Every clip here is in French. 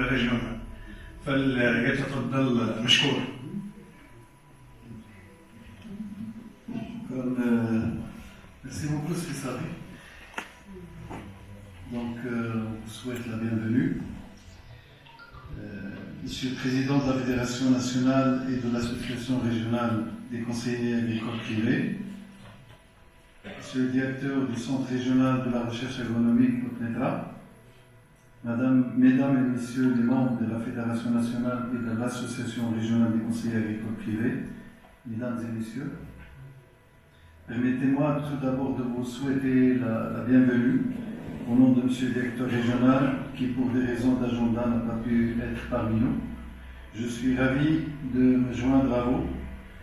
ريجيونال، فليتفضل مشكور. Merci beaucoup, Sfisari. Donc, on vous souhaite la bienvenue. Monsieur le Président de la Fédération nationale et de l'Association régionale des conseillers agricoles privés, Monsieur le Directeur du Centre régional de la recherche agronomique au CNETRA, Mesdames et Messieurs les membres de la Fédération nationale et de l'Association régionale des conseillers agricoles privés, Mesdames et Messieurs, permettez-moi tout d'abord de vous souhaiter la bienvenue au nom de Monsieur le Directeur régional qui, pour des raisons d'agenda, n'a pas pu être parmi nous. Je suis ravi de me joindre à vous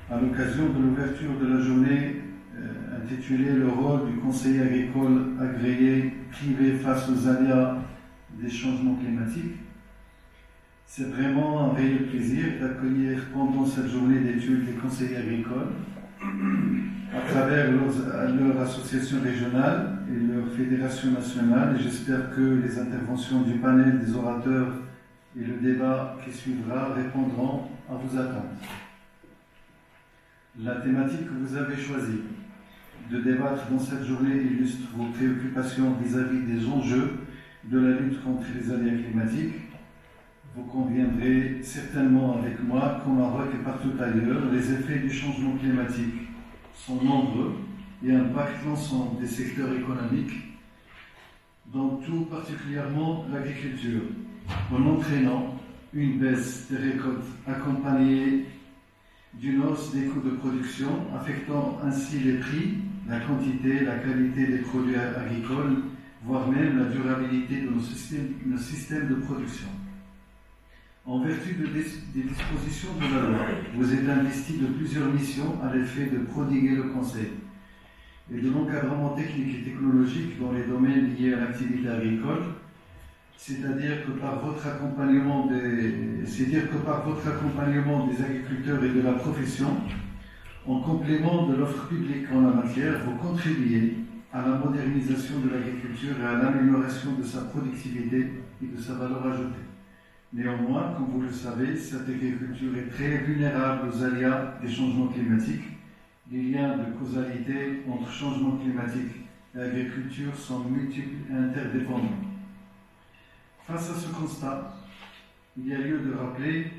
à l'occasion de l'ouverture de la journée intitulée « Le rôle du conseiller agricole agréé privé face aux aléas des changements climatiques ». C'est vraiment un réel plaisir d'accueillir pendant cette journée d'études les conseillers agricoles à travers leur association régionale et leur fédération nationale, et j'espère que les interventions du panel des orateurs et le débat qui suivra répondront à vos attentes. La thématique que vous avez choisie de débattre dans cette journée illustre vos préoccupations vis-à-vis des enjeux de la lutte contre les aléas climatiques. Vous conviendrez certainement avec moi qu'au Maroc et partout ailleurs, les effets du changement climatique sont nombreux et impactent l'ensemble des secteurs économiques, dont tout particulièrement l'agriculture, en entraînant une baisse des récoltes accompagnée d'une hausse des coûts de production, affectant ainsi les prix, la quantité, la qualité des produits agricoles, voire même la durabilité de nos systèmes de production. En vertu des dispositions de la loi, vous êtes investi de plusieurs missions à l'effet de prodiguer le conseil et de l'encadrement technique et technologique dans les domaines liés à l'activité agricole, c'est-à-dire que par votre accompagnement des agriculteurs et de la profession, en complément de l'offre publique en la matière, vous contribuez à la modernisation de l'agriculture et à l'amélioration de sa productivité et de sa valeur ajoutée. Néanmoins, comme vous le savez, cette agriculture est très vulnérable aux aléas des changements climatiques. Les liens de causalité entre changement climatique et agriculture sont multiples et interdépendants. Face à ce constat, il y a lieu de rappeler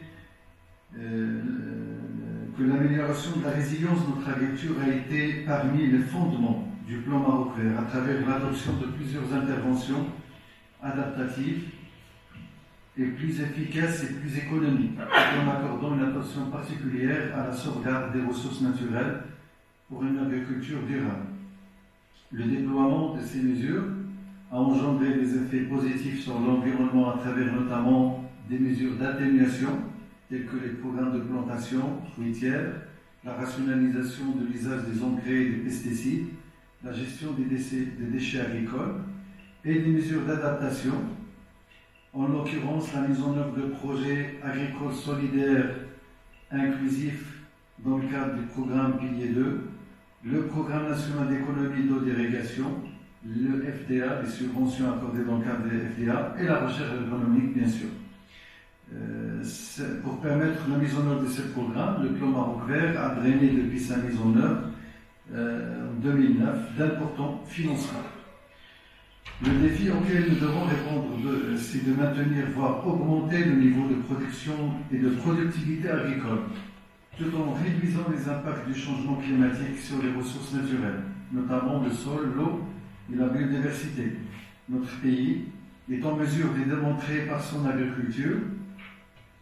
que l'amélioration de la résilience de notre agriculture a été parmi les fondements du plan Maroc Vert à travers l'adoption de plusieurs interventions adaptatives et plus efficaces et plus économiques, tout en accordant une attention particulière à la sauvegarde des ressources naturelles pour une agriculture durable. Le déploiement de ces mesures a engendré des effets positifs sur l'environnement à travers notamment des mesures d'atténuation, telles que les programmes de plantation fruitière, la rationalisation de l'usage des engrais et des pesticides, la gestion des déchets agricoles et des mesures d'adaptation, en l'occurrence la mise en œuvre de projets agricoles solidaires inclusifs dans le cadre du programme Pilier 2, le programme national d'économie d'eau d'irrigation, le FDA, les subventions accordées dans le cadre des FDA et la recherche agronomique bien sûr. Pour permettre la mise en œuvre de ce programme, le plan Maroc Vert a drainé depuis sa mise en œuvre en 2009 d'importants financements. Le défi auquel nous devons répondre, c'est de maintenir, voire augmenter le niveau de production et de productivité agricole, tout en réduisant les impacts du changement climatique sur les ressources naturelles, notamment le sol, l'eau et la biodiversité. Notre pays est en mesure de démontrer par son agriculture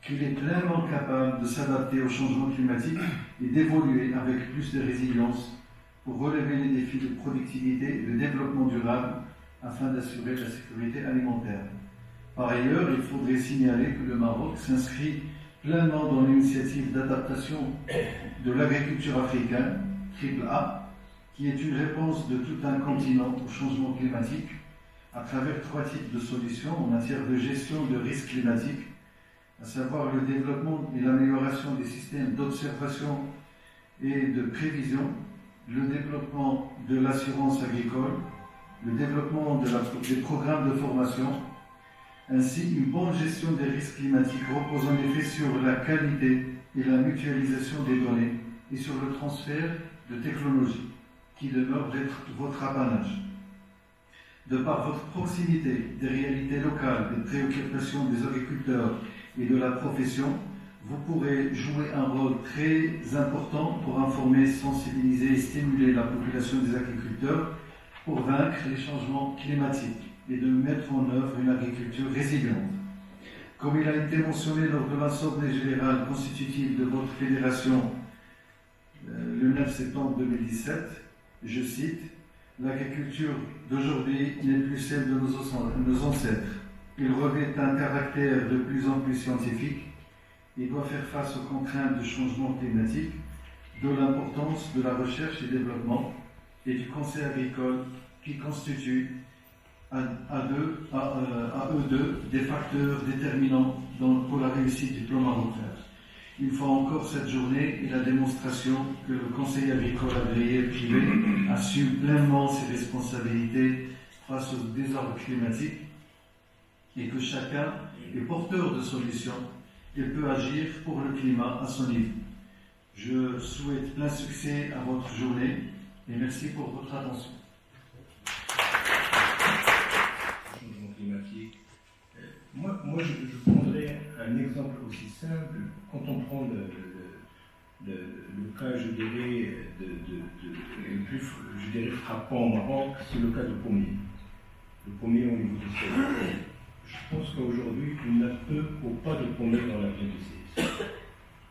qu'il est pleinement capable de s'adapter au changement climatique et d'évoluer avec plus de résilience pour relever les défis de productivité et de développement durable afin d'assurer la sécurité alimentaire. Par ailleurs, il faudrait signaler que le Maroc s'inscrit pleinement dans l'initiative d'adaptation de l'agriculture africaine, AAA, qui est une réponse de tout un continent au changement climatique à travers 3 types de solutions en matière de gestion de risques climatiques, à savoir le développement et l'amélioration des systèmes d'observation et de prévision, le développement de l'assurance agricole, le développement des programmes de formation, Ainsi, une bonne gestion des risques climatiques repose en effet sur la qualité et la mutualisation des données et sur le transfert de technologies qui demeure votre apanage. De par votre proximité des réalités locales, des préoccupations des agriculteurs et de la profession, vous pourrez jouer un rôle très important pour informer, sensibiliser et stimuler la population des agriculteurs pour vaincre les changements climatiques et de mettre en œuvre une agriculture résiliente. Comme il a été mentionné lors de l'Assemblée générale constitutive de votre fédération le 9 septembre 2017, je cite, « L'agriculture d'aujourd'hui n'est plus celle de nos ancêtres. Il revêt un caractère de plus en plus scientifique et doit faire face aux contraintes du changement climatique, de l'importance de la recherche et développement et du conseil agricole qui constituent à eux deux des facteurs déterminants pour la réussite du plan Maroc Vert. Une fois encore, cette journée est la démonstration que le Conseil agricole agréé privé assume pleinement ses responsabilités face au désordre climatique et que chacun est porteur de solutions et peut agir pour le climat à son niveau. Je souhaite plein succès à votre journée et merci pour votre attention. Changement climatique. Moi je prendrais un exemple aussi simple. Quand on prend le cas, je dirais, le plus frappant au Maroc, c'est le cas du pommier. Le pommier au niveau du sol. Je pense qu'aujourd'hui, il n'y a peu ou pas de pommiers dans la plaine du CIS.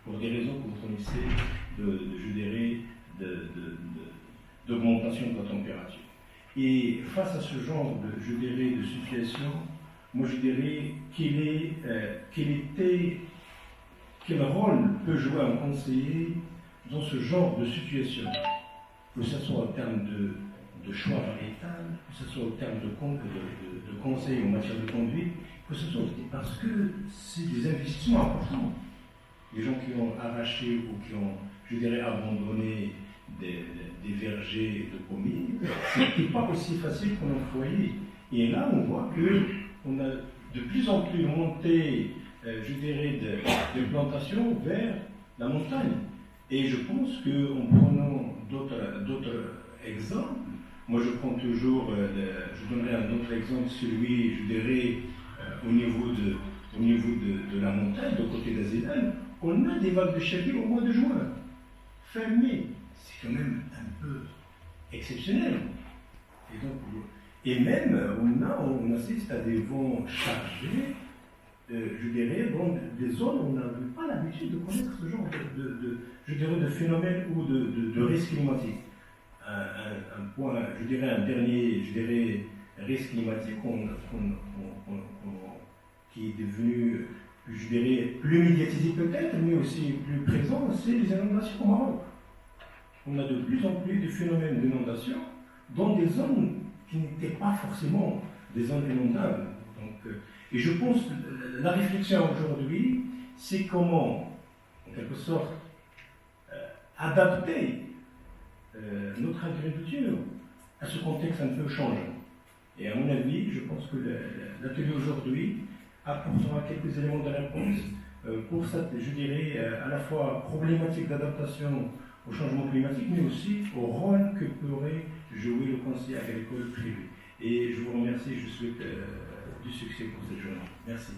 Pour des raisons que vous connaissez, d'augmentation de la température. Et face à ce genre de situation, moi je dirais quel rôle peut jouer un conseiller dans ce genre de situation, que ce soit en termes de choix variétal, que ce soit en termes de conseils en matière de conduite, que ce soit parce que c'est des investissements importants. Les gens qui ont arraché ou qui ont, je dirais, abandonné des vergers de pommiers, c'était pas aussi facile qu'on en foyer. Et là, on voit qu'on a de plus en plus monté, je dirais, des plantations vers la montagne. Et je pense qu'en prenant d'autres exemples, moi je prends toujours, je donnerai un autre exemple, celui, je dirais, au niveau de la montagne, de côté d'Azélan, on a des vagues de chaleur au mois de juin, fin mai. C'est quand même un peu exceptionnel. Et même, on assiste à des vents chargés, je dirais, dans des zones où on n'a pas l'habitude de connaître ce genre de phénomène ou de risque climatique. Un point, je dirais, un dernier, risque climatique qui est devenu, je dirais, plus médiatisé peut-être, mais aussi plus présent, c'est les inondations au Maroc. On a de plus en plus de phénomènes d'inondation dans des zones qui n'étaient pas forcément des zones inondables. Et je pense que la réflexion aujourd'hui, c'est comment, en quelque sorte, adapter notre agriculture à ce contexte un peu changeant. Et à mon avis, je pense que l'atelier aujourd'hui apportera quelques éléments de réponse pour cette, je dirais, à la fois problématique d'adaptation au changement climatique, mais aussi au rôle que pourrait jouer le conseil agricole privé. Et je vous remercie, je souhaite du succès pour cette journée. Merci.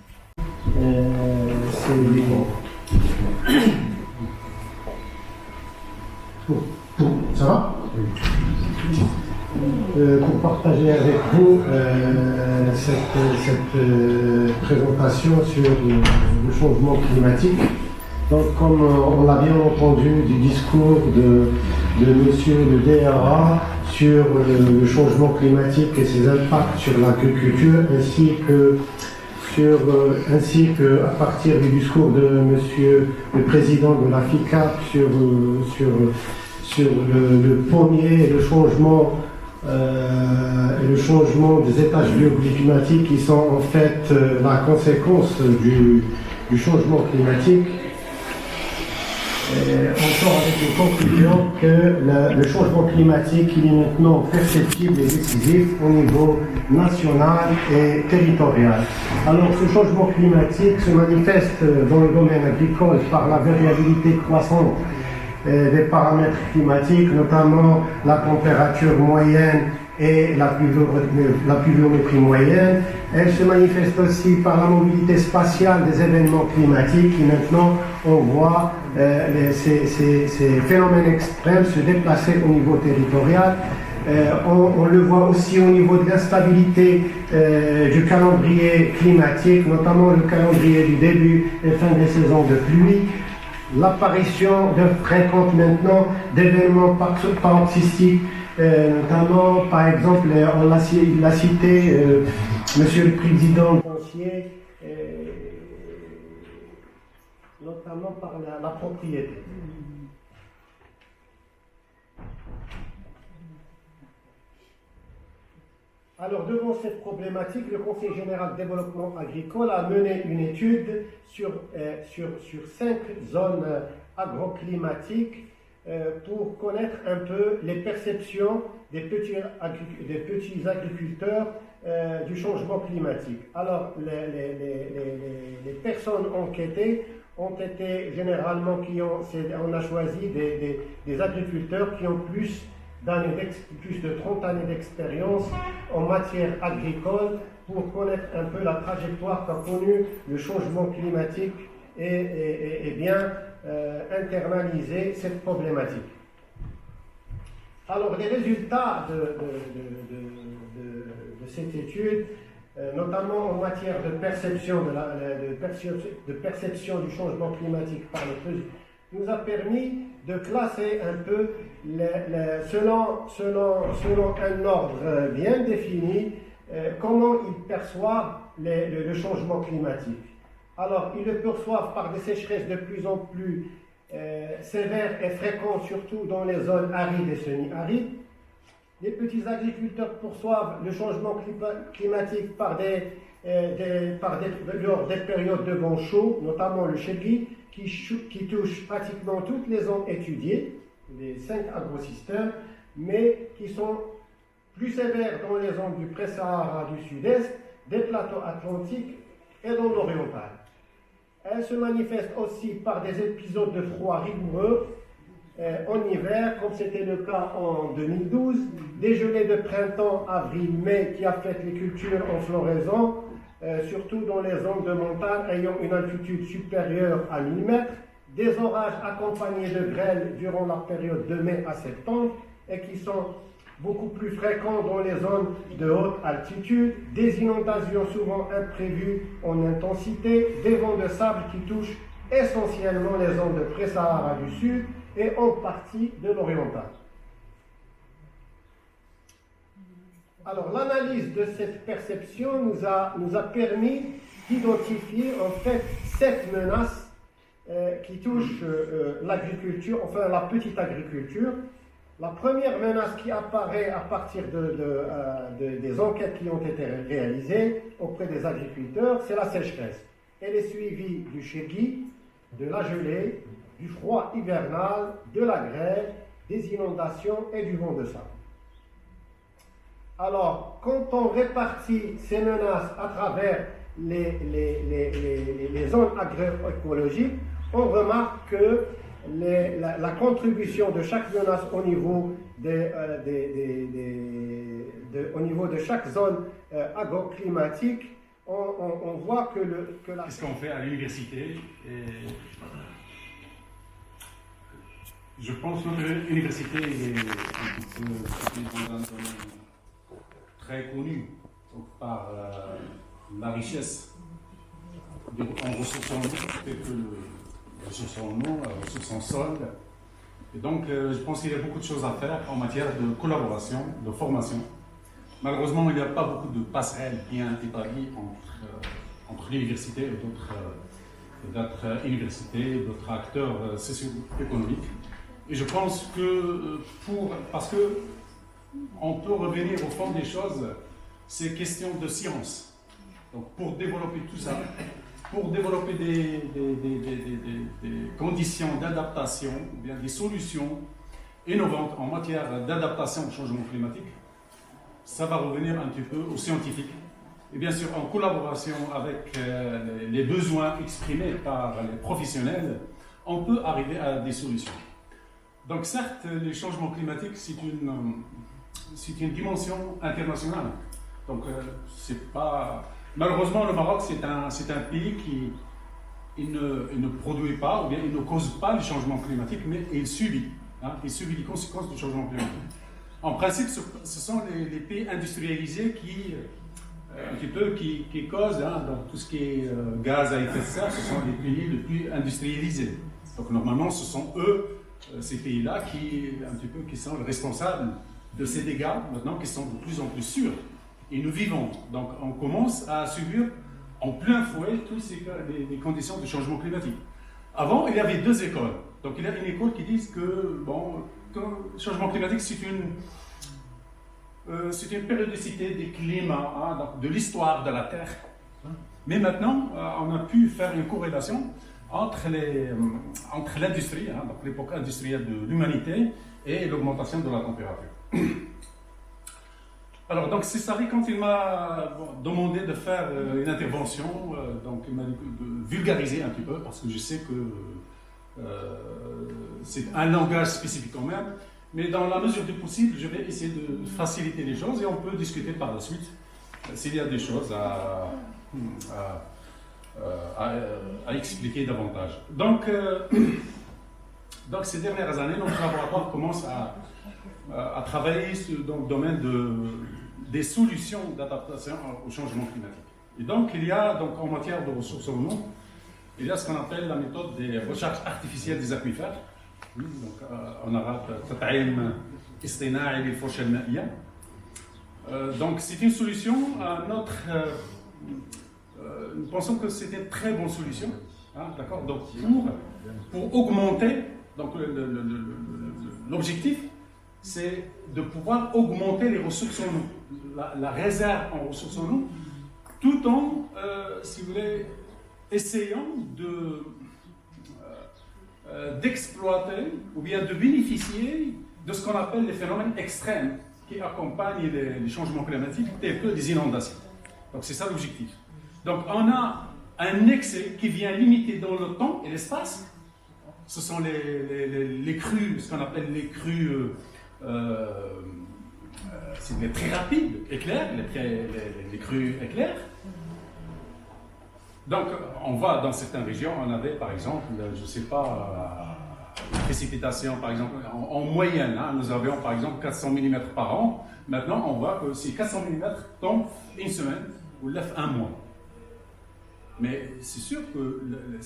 Ça va? Pour partager avec vous cette présentation sur le changement climatique. Donc, comme on l'a bien entendu du discours de monsieur le DRA sur le changement climatique et ses impacts sur l'agriculture, ainsi que à partir du discours de monsieur le président de la FICAP sur le pommier et le changement des états géoclimatiques qui sont en fait la conséquence du changement climatique. on sort avec une conclusion que le changement climatique il est maintenant perceptible et décisif au niveau national et territorial. Alors ce changement climatique se manifeste dans le domaine agricole par la variabilité croissante des paramètres climatiques, notamment la température moyenne et la pluviométrie moyenne. Elle se manifeste aussi par la mobilité spatiale des événements climatiques et maintenant on voit ces phénomènes extrêmes se déplacer au niveau territorial. On le voit aussi au niveau de l'instabilité du calendrier climatique, notamment le calendrier du début et fin des saisons de pluie. L'apparition de fréquentes maintenant d'événements paroxystiques, notamment par exemple, on l'a cité, Monsieur le Président Foncier, notamment par la propriété. Alors, devant cette problématique, le Conseil général de développement agricole a mené une étude sur 5 zones agroclimatiques pour connaître un peu les perceptions des petits agriculteurs du changement climatique. Alors, les personnes enquêtées ont été généralement on a choisi des agriculteurs qui ont plus de 30 années d'expérience en matière agricole pour connaître un peu la trajectoire qu'a connue le changement climatique et bien internaliser cette problématique. Alors les résultats de cette étude, notamment en matière de perception, de perception du changement climatique par les peuples, nous a permis de classer un peu selon un ordre bien défini comment ils perçoivent le changement climatique. Alors, ils le perçoivent par des sécheresses de plus en plus sévères et fréquentes, surtout dans les zones arides et semi-arides. Les petits agriculteurs perçoivent le changement climatique lors des périodes de vent chaud, notamment le chéguy, qui touche pratiquement toutes les zones étudiées, les 5 agrosystèmes, mais qui sont plus sévères dans les zones du pré-Sahara du sud-est, des plateaux atlantiques et dans l'oriental. Elle se manifeste aussi par des épisodes de froid rigoureux en hiver, comme c'était le cas en 2012, des gelées de printemps, avril, mai qui affectent les cultures en floraison, surtout dans les zones de montagne ayant une altitude supérieure à 1000 mètres, des orages accompagnés de grêle durant la période de mai à septembre et qui sont beaucoup plus fréquents dans les zones de haute altitude, des inondations souvent imprévues en intensité, des vents de sable qui touchent essentiellement les zones de pré-Sahara du sud et en partie de l'oriental. Alors, l'analyse de cette perception nous a permis d'identifier en fait 7 menaces qui touchent l'agriculture, enfin la petite agriculture. La première menace qui apparaît à partir des enquêtes qui ont été réalisées auprès des agriculteurs, c'est la sécheresse. Elle est suivie du chéguy, de la gelée, du froid hivernal, de la grêle, des inondations et du vent de sable. Alors, quand on répartit ces menaces à travers les zones agroécologiques, on remarque que la contribution de chaque menace au niveau de chaque zone agroclimatique, on voit que la... Qu'est-ce qu'on fait à l'université? Je pense que notre université est dans un domaine très connu par la richesse en ressources en eau, telles que ressources en eau, ressources en sol. Et donc, je pense qu'il y a beaucoup de choses à faire en matière de collaboration, de formation. Malheureusement, il n'y a pas beaucoup de passerelles bien établies entre l'université et d'autres universités, d'autres acteurs socio-économiques. Et je pense que parce que on peut revenir au fond des choses, c'est question de science. Donc, pour développer tout ça, pour développer des conditions d'adaptation, ou bien des solutions innovantes en matière d'adaptation au changement climatique, ça va revenir un petit peu aux scientifiques. Et bien sûr, en collaboration avec les besoins exprimés par les professionnels, on peut arriver à des solutions. Donc certes, les changements climatiques, c'est une dimension internationale. Donc c'est pas... Malheureusement, le Maroc, c'est un pays qui ne produit pas, ou bien il ne cause pas le changement climatique, mais il subit les conséquences du changement climatique. En principe, ce sont les pays industrialisés qui causent, donc tout ce qui est gaz à effet de serre, ce sont les pays les plus industrialisés. Donc normalement, ce sont eux, ces pays-là, qui sont les responsables de ces dégâts, maintenant qui sont de plus en plus sûrs. Et nous vivons. Donc on commence à subir en plein fouet toutes les conditions de changement climatique. Avant, il y avait deux écoles. Donc il y a une école qui dit que le changement climatique, c'est une périodicité des climats, donc de l'histoire de la Terre. Mais maintenant, on a pu faire une corrélation entre l'industrie, donc l'époque industrielle de l'humanité, et l'augmentation de la température. Alors, donc, c'est Sari, quand il m'a demandé de faire une intervention, donc il m'a dit de vulgariser un petit peu, parce que je sais que c'est un langage spécifique quand même, mais dans la mesure du possible, je vais essayer de faciliter les choses et on peut discuter par la suite s'il y a des choses à expliquer davantage. Donc, ces dernières années, notre laboratoire commence à travailler dans le domaine des solutions d'adaptation au changement climatique. Et donc, il y a donc, en matière de ressources en eau, il y a ce qu'on appelle la méthode des recherches artificielles des aquifères. Donc, en arabe, Tat'im Istina'i lil Fawsha al-Ma'iyya. Donc, c'est une solution à nous pensons que c'est une très bonne solution. D'accord. Donc, pour augmenter, donc l'objectif, c'est de pouvoir augmenter les ressources en eau, la réserve en ressources en eau, tout en, si vous voulez, essayant d'exploiter ou bien de bénéficier de ce qu'on appelle les phénomènes extrêmes qui accompagnent les changements climatiques, tels que les inondations. Donc c'est ça l'objectif. Donc on a un excès qui vient limiter dans le temps et l'espace. Ce sont les crues, ce qu'on appelle les crues c'est très rapides, éclairs, les crues éclairs. Donc, on va dans certaines régions, on avait par exemple, je ne sais pas, les précipitations, par exemple, en moyenne, nous avions par exemple 400 mm par an. Maintenant, on voit que ces 400 mm tombent une semaine ou un mois. Mais c'est sûr que le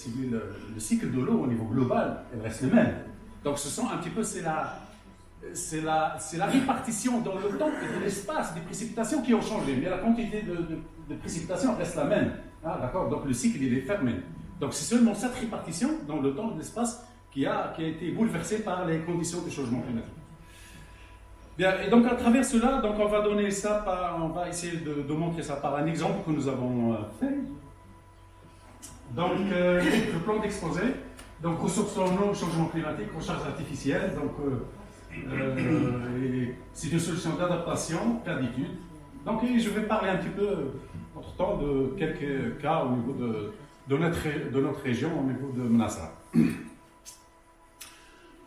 cycle de l'eau au niveau global, elle reste le même. Donc, ce sont un petit peu, c'est la répartition dans le temps et de l'espace des précipitations qui ont changé. Mais la quantité de précipitations reste la même. D'accord. Donc le cycle il est fermé. Donc c'est seulement cette répartition dans le temps et l'espace qui a été bouleversée par les conditions du changement climatique. Bien, et donc à travers cela, donc on va essayer de montrer ça par un exemple que nous avons fait. Donc le plan d'exposé, donc ressources en eau, changement climatique, recherche artificielle, donc c'est une solution d'adaptation, cas d'étude. Donc je vais parler un petit peu entre-temps de quelques cas au niveau de notre région, au niveau de Mnasra.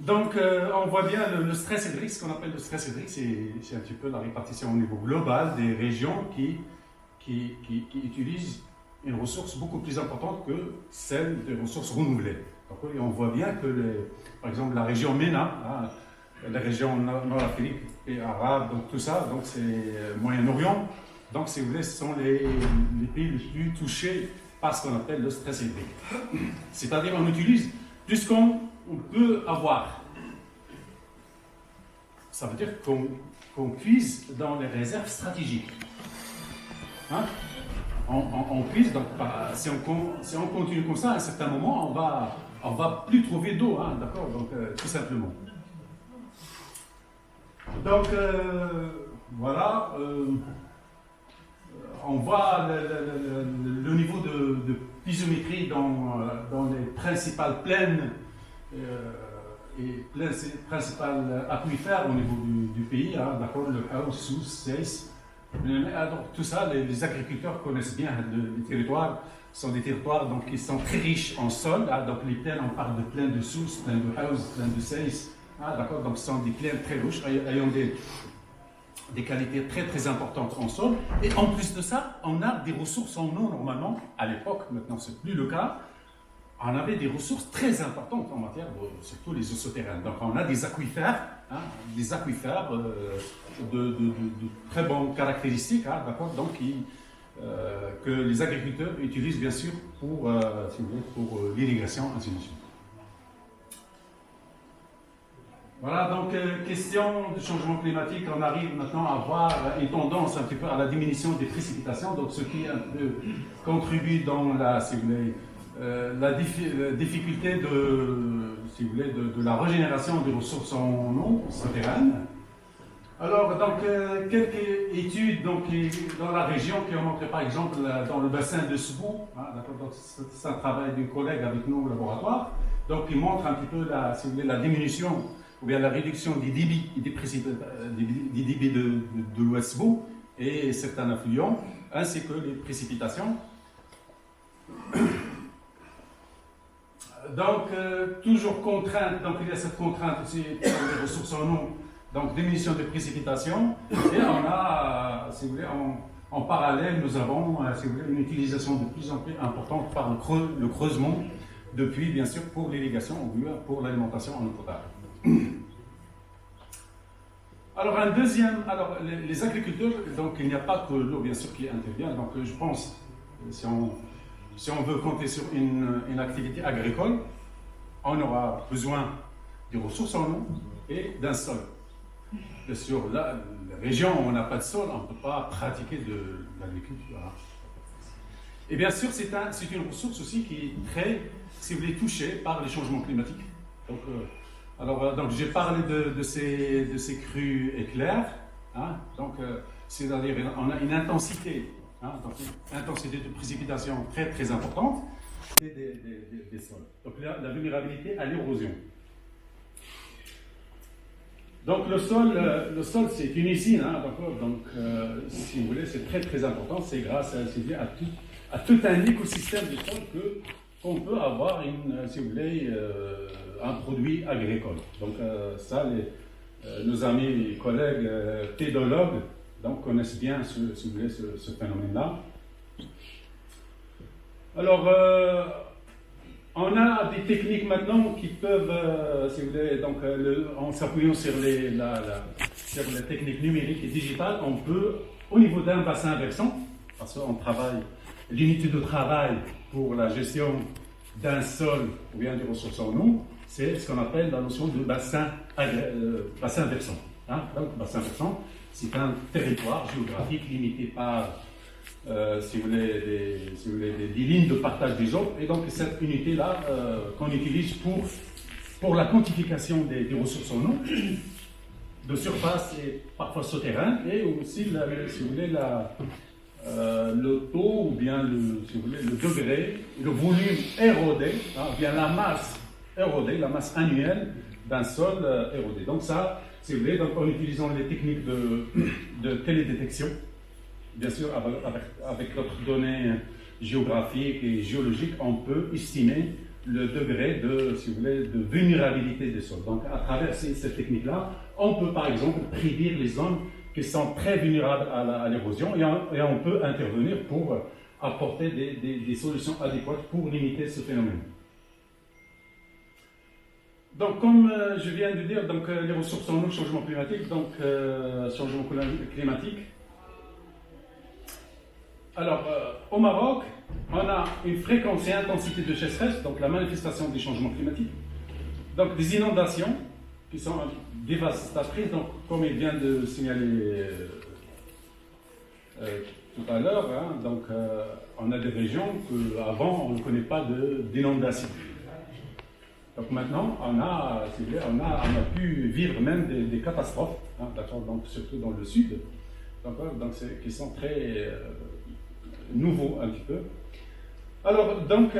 Donc on voit bien le stress hydrique, ce qu'on appelle le stress hydrique, c'est un petit peu la répartition au niveau global des régions qui utilisent une ressource beaucoup plus importante que celle des ressources renouvelées. Donc, et on voit bien que, par exemple, la région MENA, la région nord-afrique et arabe, donc tout ça, donc c'est Moyen-Orient. Donc, si vous voulez, ce sont les pays les plus touchés par ce qu'on appelle le stress hydrique. C'est-à-dire qu'on utilise plus qu'on peut avoir. Ça veut dire qu'on puise dans les réserves stratégiques. On puise, donc si on continue comme ça, à un certain moment, on va plus trouver d'eau, d'accord, donc tout simplement. Donc voilà, on voit le niveau pluviométrie dans les principales plaines et principales aquifères au niveau du pays, hein, d'accord, le Haus, Souss, Seyss. Alors, tout ça, les agriculteurs connaissent bien les territoires. Ce sont des territoires donc, qui sont très riches en sol. Hein, donc les plaines, on parle de plaines de Souss, plaines de Haus, plaines de Seyss. Hein, d'accord, donc ce sont des plaines très riches, ayant des qualités très très importantes en sol. Et en plus de ça, on a des ressources en eau normalement. À l'époque, maintenant c'est plus le cas. On avait des ressources très importantes en matière de, surtout les eaux souterraines. Donc on a des aquifères, hein, de très bonnes caractéristiques, hein, d'accord, donc que les agriculteurs utilisent bien sûr pour, si vous voulez, pour l'irrigation, ainsi de suite. Voilà, donc question de changement climatique, on arrive maintenant à voir une tendance un petit peu à la diminution des précipitations, donc ce qui un peu contribue dans la, si vous voulez, la difficulté si vous voulez, de la régénération des ressources en eau souterraines. Alors, donc, quelques études donc, dans la région qui ont montré, par exemple, dans le bassin de Sbou, hein, c'est un travail d'un collègue avec nous au laboratoire, donc qui montre un petit peu la, si vous voulez, la diminution ou bien la réduction des débits, des débits de l'Ouest Sbou et certains affluents, ainsi que les précipitations. Donc, toujours contrainte, donc il y a cette contrainte aussi pour les ressources en eau, donc diminution des précipitations, et on a, si vous voulez, en parallèle, nous avons, si vous voulez, une utilisation de plus en plus importante par le creusement, depuis, bien sûr, pour l'irrigation ou bien pour l'alimentation en eau potable. Alors, un deuxième, alors les agriculteurs, donc il n'y a pas que l'eau, bien sûr, qui intervient, donc je pense, si on veut compter sur une activité agricole, on aura besoin des ressources en eau et d'un sol. Et sur la région où on n'a pas de sol, on ne peut pas pratiquer de l'agriculture. Et bien sûr, c'est une ressource aussi qui est très, si vous voulez, touchée par les changements climatiques. Donc j'ai parlé de ces crues éclairs. Hein, donc, c'est-à-dire on a une intensité. Donc une intensité de précipitation très très importante des sols. Donc la vulnérabilité à l'érosion. Donc le sol c'est une usine, hein, donc si vous voulez c'est très très important, c'est grâce à tout un écosystème du sol qu'on peut avoir si vous voulez, un produit agricole. Donc ça, nos amis et collègues pédologues donc connaissent bien si vous voulez, ce phénomène-là. Alors, on a des techniques maintenant qui peuvent, si vous voulez, donc, en s'appuyant sur les techniques numériques et digitales, on peut, au niveau d'un bassin versant, parce qu'on travaille, l'unité de travail pour la gestion d'un sol ou bien des ressources en eau, c'est ce qu'on appelle la notion de bassin versant. Hein? Donc, bassin versant, c'est un territoire géographique limité par, si vous voulez, des lignes de partage des eaux. Et donc, cette unité-là qu'on utilise pour la quantification des ressources en eau, de surface et parfois souterraine, et aussi, si vous voulez, le taux ou bien si vous voulez, le degré, le volume érodé, hein, ou bien la masse érodée, la masse annuelle d'un sol érodé. Donc ça, si vous voulez, donc en utilisant les techniques de télédétection, bien sûr avec notre donnée géographique et géologique, on peut estimer le degré si vous voulez, de vulnérabilité des sols. Donc à travers cette technique-là, on peut par exemple prédire les zones qui sont très vulnérables à l'érosion et on peut intervenir pour apporter des solutions adéquates pour limiter ce phénomène. Donc, comme je viens de dire, donc, les ressources en eau, changement climatique, donc changement climatique. Alors, au Maroc, on a une fréquence et intensité de sécheresse, donc la manifestation des changements climatiques, donc des inondations qui sont dévastatrices, donc comme il vient de signaler tout à l'heure, hein, donc on a des régions qu'avant on ne connaît pas d'inondations. Donc maintenant, on a pu vivre même des catastrophes, hein, donc surtout dans le sud, qui sont très nouveaux un petit peu. Alors, donc,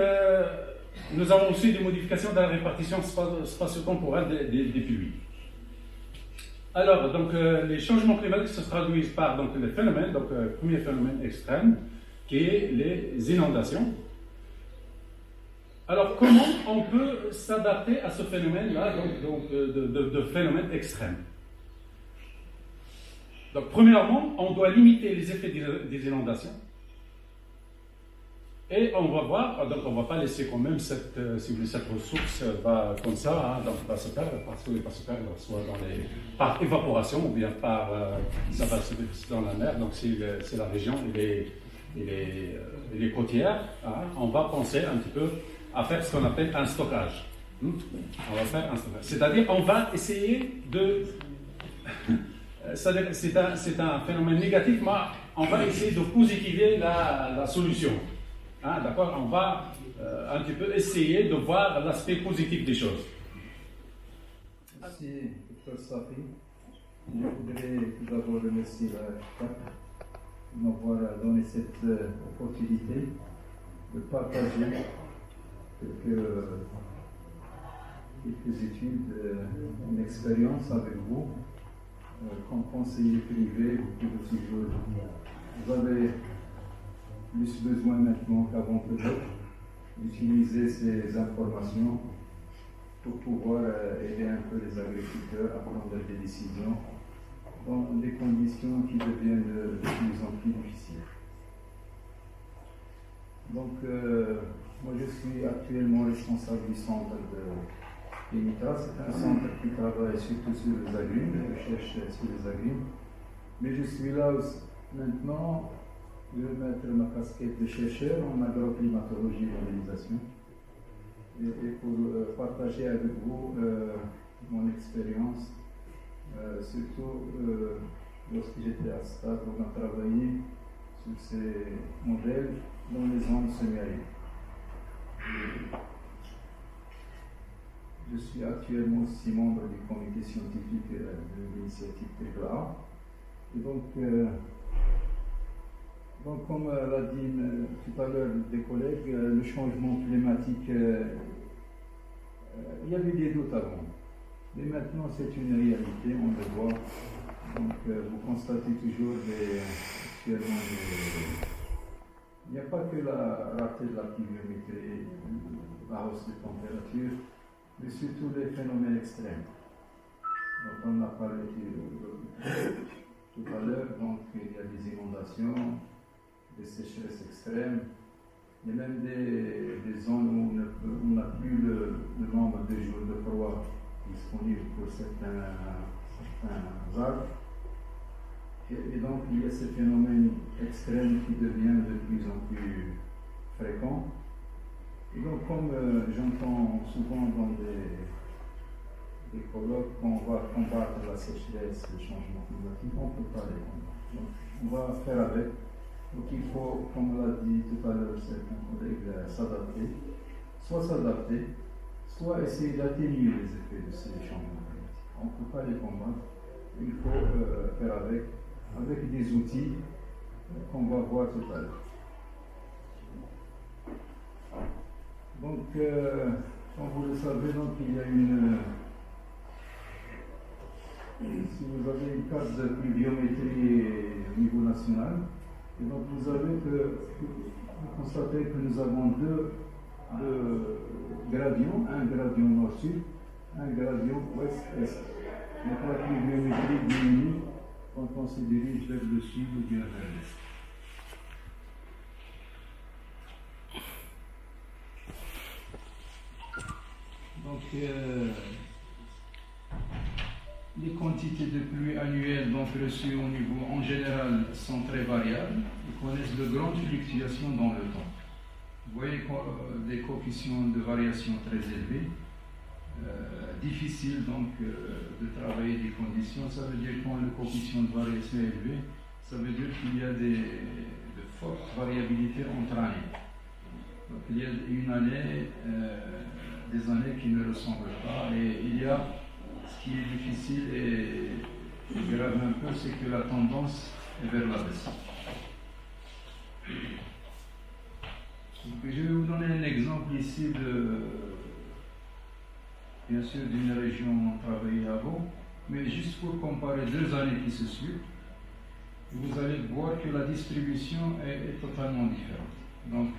nous avons aussi des modifications dans la répartition spatio-temporelle des pluies. Alors, donc, les changements climatiques se traduisent par donc, les phénomènes, donc, premier phénomène extrême, qui est les inondations. Alors, comment on peut s'adapter à ce phénomène-là, donc de phénomène extrême? Donc, premièrement, on doit limiter les effets des inondations. Et on va voir, donc on ne va pas laisser quand même cette ressource va comme ça, donc va se perdre, parce qu'il va se perdre soit par évaporation ou bien par, ça va se déverser dans la mer. Donc, si la région est côtière, on va penser un petit peu à faire ce qu'on appelle un stockage. On va faire un stockage. C'est-à-dire, on va essayer de... c'est un phénomène négatif, mais on va essayer de positiver la solution. D'accord? On va un petit peu essayer de voir l'aspect positif des choses. Merci, Dr. Safi. Je voudrais tout d'abord remercier la FPAC de m'avoir donné cette opportunité de partager quelques études, une expérience avec vous comme conseiller privé de séjour. Vous avez plus besoin maintenant qu'avant peut-être d'utiliser ces informations pour pouvoir aider un peu les agriculteurs à prendre des décisions dans des conditions qui deviennent de plus en plus difficiles. Donc, moi je suis actuellement responsable du centre de l'IMITA. C'est un centre qui travaille surtout sur les agrumes, je cherche sur les agrumes. Mais je suis là aussi. Maintenant, je vais mettre ma casquette de chercheur en agroclimatologie et modélisation et pour partager avec vous mon expérience, surtout lorsque j'étais à Stade, on a travaillé sur ces modèles dans les zones semi-arides. Je suis actuellement aussi membre du comité scientifique de l'initiative TEGLA. Et donc, comme l'a dit tout à l'heure des collègues, le changement climatique, il y avait des doutes avant. Mais maintenant, c'est une réalité, on le voit. Donc, vous constatez toujours actuellement il n'y a pas que la rareté de la pluviométrie, la hausse de température, mais surtout les phénomènes extrêmes. Donc, on a parlé tout à l'heure, donc il y a des inondations, des sécheresses extrêmes, il y a même des zones où on n'a plus le nombre de jours de froid disponibles pour certains arbres. Et donc il y a ces phénomènes extrêmes qui deviennent de plus en plus fréquents. Et donc comme j'entends souvent dans des colloques qu'on va combattre la sécheresse, le changement climatique, on ne peut pas les combattre. Donc on va faire avec. Donc il faut, comme l'a dit tout à l'heure certains collègues, s'adapter, soit essayer d'atténuer les effets de ces changements climatiques. On ne peut pas les combattre, il faut faire avec des outils qu'on va voir tout à l'heure. Donc, comme vous le savez, donc, il y a si vous avez une carte de pluviométrie au niveau national, et donc vous constatez que nous avons deux gradients, un gradient nord-sud, un gradient ouest-est. Donc la pluviométrie diminue quand on se dirige vers le sud ou bien vers l'est. Donc les quantités de pluie annuelles donc reçues au niveau en général sont très variables et connaissent de grandes fluctuations dans le temps. Vous voyez des coefficients de variation très élevés. Difficile donc de travailler des conditions. Ça veut dire que quand le coefficient de variation est élevé, ça veut dire qu'il y a de fortes variabilités entre années. Donc il y a une année, des années qui ne ressemblent pas, et il y a ce qui est difficile et grave un peu, c'est que la tendance est vers la baisse. Je vais vous donner un exemple ici bien sûr d'une région où on travaillait avant, mais juste pour comparer 2 années qui se suivent, vous allez voir que la distribution est totalement différente. Donc,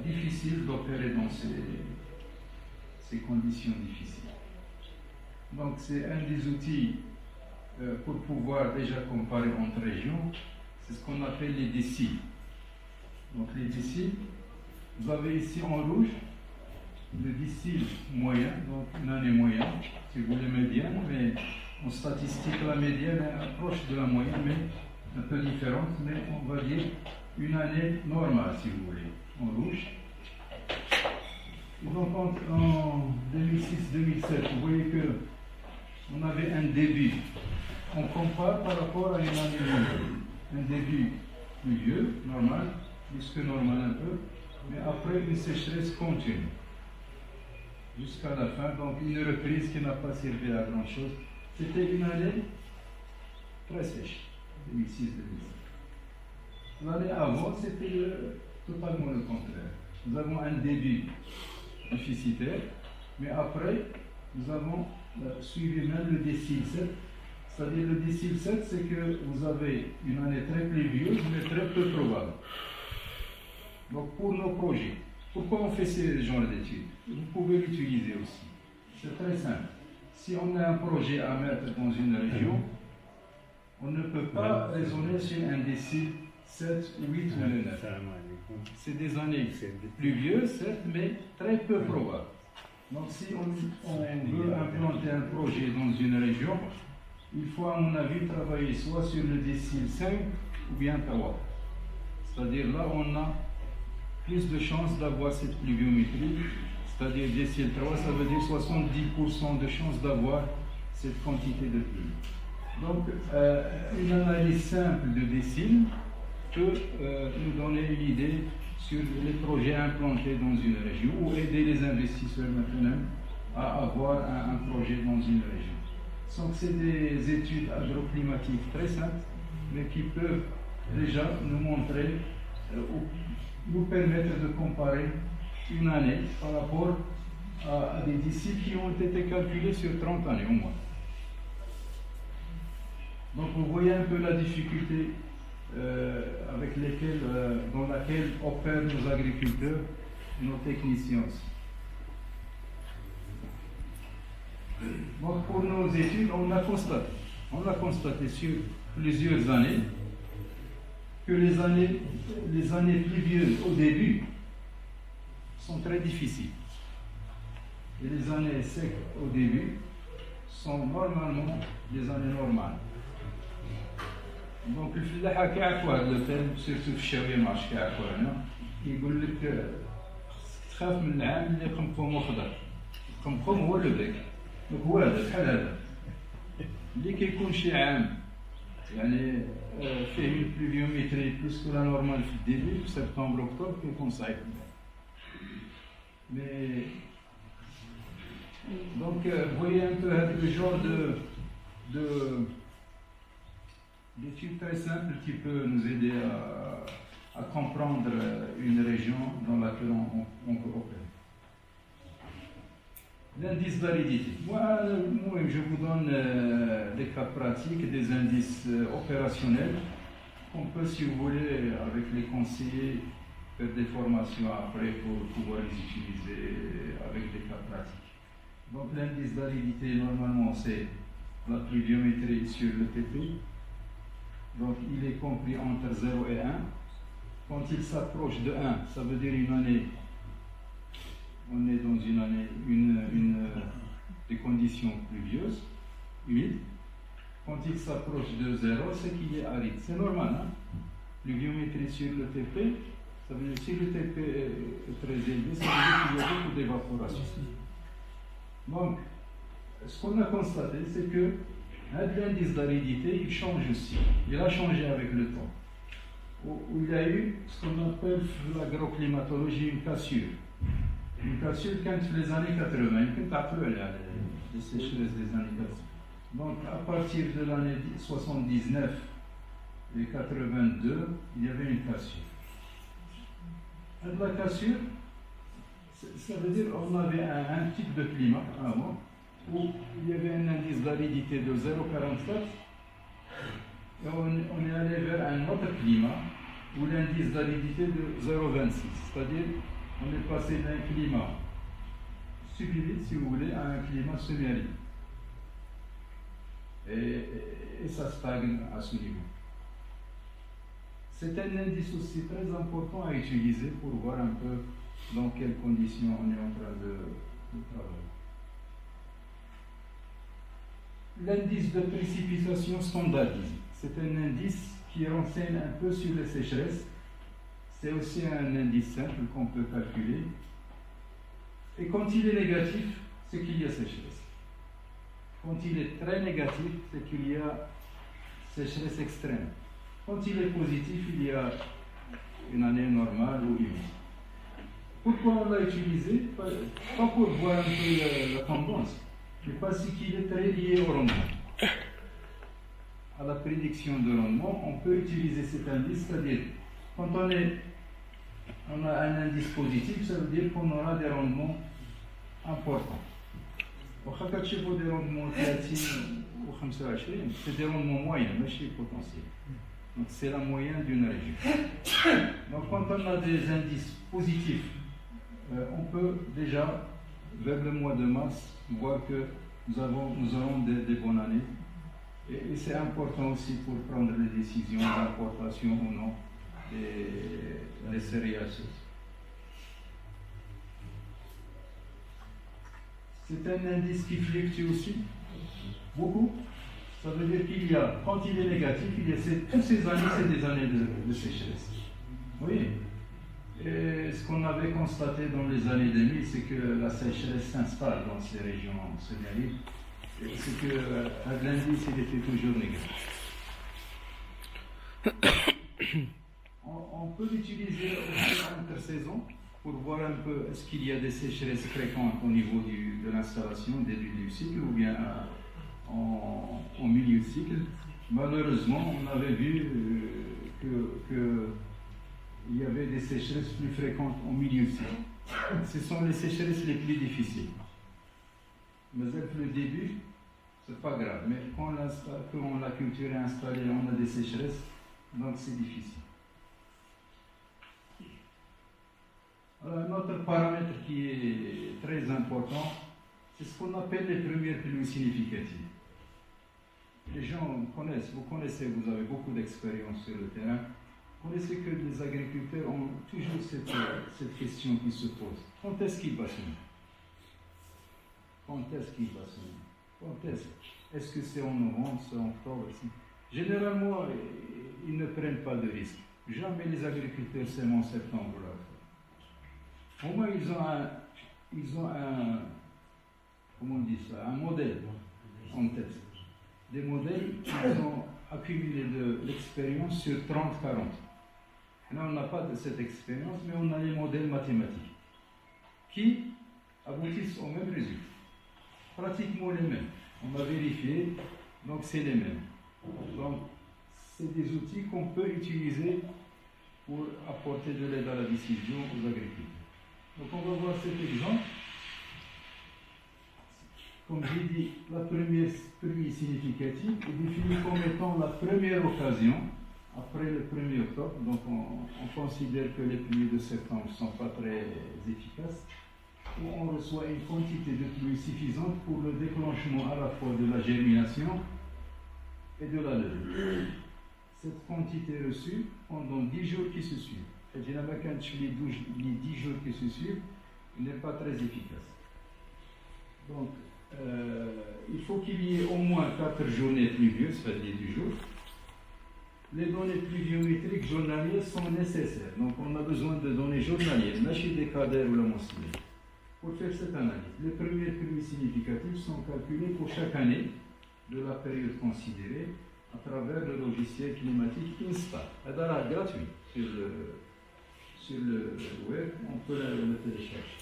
difficile d'opérer dans ces conditions difficiles. Donc, c'est un des outils pour pouvoir déjà comparer entre régions, c'est ce qu'on appelle les déciles. Donc, les déciles, vous avez ici en rouge le décile moyen, donc une année moyenne, si vous voulez médiane, mais en statistique, la médiane est proche de la moyenne, mais un peu différente, mais on va dire une année normale, si vous voulez, en rouge. Et donc en 2006-2007, vous voyez que on avait un début. On compare par rapport à une année moyenne. Un début milieu, normal, plus que normal un peu, mais après une sécheresse continue. Jusqu'à la fin, donc une reprise qui n'a pas servi à grand chose. C'était une année très sèche, 2006-2007. L'année avant, c'était totalement le contraire. Nous avons un début déficitaire, mais après, nous avons suivi même le décile 7. C'est-à-dire le décile 7, c'est que vous avez une année très pluvieuse, mais très peu probable. Donc pour nos projets, pourquoi on fait ce genre d'études? Vous pouvez l'utiliser aussi. C'est très simple. Si on a un projet à mettre dans une région, on ne peut pas raisonner sur un décile 7, 8 ou 9. C'est des années pluvieuses, certes, mais très peu probables. Donc si on veut implanter un projet dans une région, il faut à mon avis travailler soit sur le décile 5 ou bien 3. C'est-à-dire là on a plus de chances d'avoir cette pluviométrie, c'est-à-dire décile 3, ça veut dire 70% de chances d'avoir cette quantité de pluie. Donc une analyse simple de décile peut nous donner une idée sur les projets implantés dans une région ou aider les investisseurs maintenant à avoir un projet dans une région. Donc c'est des études agroclimatiques très simples, mais qui peuvent déjà nous montrer ou nous permettre de comparer une année par rapport à des déciles qui ont été calculés sur 30 années au moins. Donc vous voyez un peu la difficulté dans laquelle opèrent nos agriculteurs et nos techniciens aussi. Donc pour nos études, on a constaté sur plusieurs années que les années pluvieuses au début sont très difficiles. Et les années secs au début sont normalement des années normales. دونك الفلاحه كيعرفوا هذا الفيلم سيرتو في الشاويه ما عرفتش كيعرفوا هنا كيقول لك تخاف من العام اللي قمقمو خضر القمقم هو لو بيك دونك هو هذا بحال هذا اللي كيكون شي عام يعني فيه من بلوفيوميتري بلوس كو لا نورمال في الديبي في سبتمبر اكتوبر كيكون صعيب مي دونك فويي ان بو هذا لو جور d'études très simples qui peut nous aider à comprendre une région dans laquelle on peut opérer. L'indice d'aridité. Moi, je vous donne des cas pratiques, des indices opérationnels qu'on peut, si vous voulez, avec les conseillers, faire des formations après pour pouvoir les utiliser avec des cas pratiques. Donc l'indice d'aridité, normalement, c'est la pluviométrie sur le TP. Donc il est compris entre 0 et 1. Quand il s'approche de 1, ça veut dire une année, on est dans une année, des conditions pluvieuses, humides. Quand il s'approche de 0, c'est qu'il est aride. C'est normal, hein? Pluviométrie sur le TP, ça veut dire que si le TP est très élevé, ça veut dire qu'il y a beaucoup d'évaporation. Donc, ce qu'on a constaté, c'est que l'indice d'aridité, il change aussi. Il a changé avec le temps. Où il y a eu ce qu'on appelle l'agroclimatologie une cassure. Une cassure quand les années 80, les sécheresses des années 80. Donc à partir de l'année 79 et 82, il y avait une cassure. La cassure, ça veut dire qu'on avait un type de climat avant où il y avait un indice d'aridité de 0,44 et on est allé vers un autre climat où l'indice d'aridité de 0,26. C'est-à-dire on est passé d'un climat subhumide, si vous voulez, à un climat semi-aride. Et ça stagne à ce niveau. C'est un indice aussi très important à utiliser pour voir un peu dans quelles conditions on est en train de travailler. L'indice de précipitation standardisé, c'est un indice qui renseigne un peu sur les sécheresses. C'est aussi un indice simple qu'on peut calculer. Et quand il est négatif, c'est qu'il y a sécheresse. Quand il est très négatif, c'est qu'il y a sécheresse extrême. Quand il est positif, il y a une année normale ou humide. Pourquoi on l'a utilisé? Pas pour voir un peu la tendance, mais parce qu'il est très lié au rendement. À la prédiction de rendement, on peut utiliser cet indice, c'est-à-dire quand on a un indice positif, ça veut dire qu'on aura des rendements importants. وخاطر تشوفوا des rendements 30 ou 25, c'est des rendements moyens, ماشي potentiels. Donc c'est la moyenne d'une région. Donc quand on a des indices positifs, on peut déjà, vers le mois de mars, voir que nous aurons des bonnes années. Et c'est important aussi pour prendre les décisions d'importation ou non des céréales. C'est un indice qui fluctue aussi beaucoup. Ça veut dire qu'il y a, quand il est négatif, il y a toutes ces années, c'est des années de sécheresse. Oui. Et ce qu'on avait constaté dans les années 2000, c'est que la sécheresse s'installe dans ces régions semi-arides. C'est que l'indice, il était toujours négatif. On peut l'utiliser aussi en intersaison pour voir un peu est-ce qu'il y a des sécheresses fréquentes au niveau de l'installation, début du cycle ou bien en milieu de cycle. Malheureusement, on avait vu que il y avait des sécheresses plus fréquentes au milieu de cycle. Ce sont les sécheresses les plus difficiles. Mais le début, c'est pas grave. Mais quand la culture est installée, on a des sécheresses, donc c'est difficile. Alors, un autre paramètre qui est très important, c'est ce qu'on appelle les premières pluies significatives. Les gens connaissent, vous avez beaucoup d'expérience sur le terrain, vous connaissez que les agriculteurs ont toujours cette question qui se pose. Quand est-ce qu'ils bassinent? Quand est-ce qu'ils bassinent? Quand est-ce que c'est en novembre, c'est en octobre? Généralement, ils ne prennent pas de risques. Jamais les agriculteurs sèment en septembre. Au moins, ils ont un comment on dit ça, un modèle en tête. Des modèles qu'ils ont accumulé de l'expérience sur 30-40. Là, on n'a pas de cette expérience, mais on a les modèles mathématiques qui aboutissent au même résultat. Pratiquement les mêmes. On a vérifié, donc c'est les mêmes. Donc, c'est des outils qu'on peut utiliser pour apporter de l'aide à la décision aux agriculteurs. Donc, on va voir cet exemple. Comme j'ai dit, la première pluie significative est définie comme étant la première occasion après le 1er octobre. Donc, on considère que les pluies de septembre ne sont pas très efficaces. Où on reçoit une quantité de pluie suffisante pour le déclenchement à la fois de la germination et de la levure. Cette quantité reçue pendant 10 jours qui se suivent. Et généralement, quand les 10 jours qui se suivent, il n'est pas très efficace. Donc, il faut qu'il y ait au moins 4 journées pluvieuses, c'est-à-dire 10 jours. Les données pluviométriques journalières sont nécessaires. Donc, on a besoin de données journalières, machine des cadres ou la mensuelle. Pour faire cette analyse, les premières pluies significatives sont calculées pour chaque année de la période considérée à travers le logiciel climatique Insta. C'est gratuit sur le web, on peut le télécharger.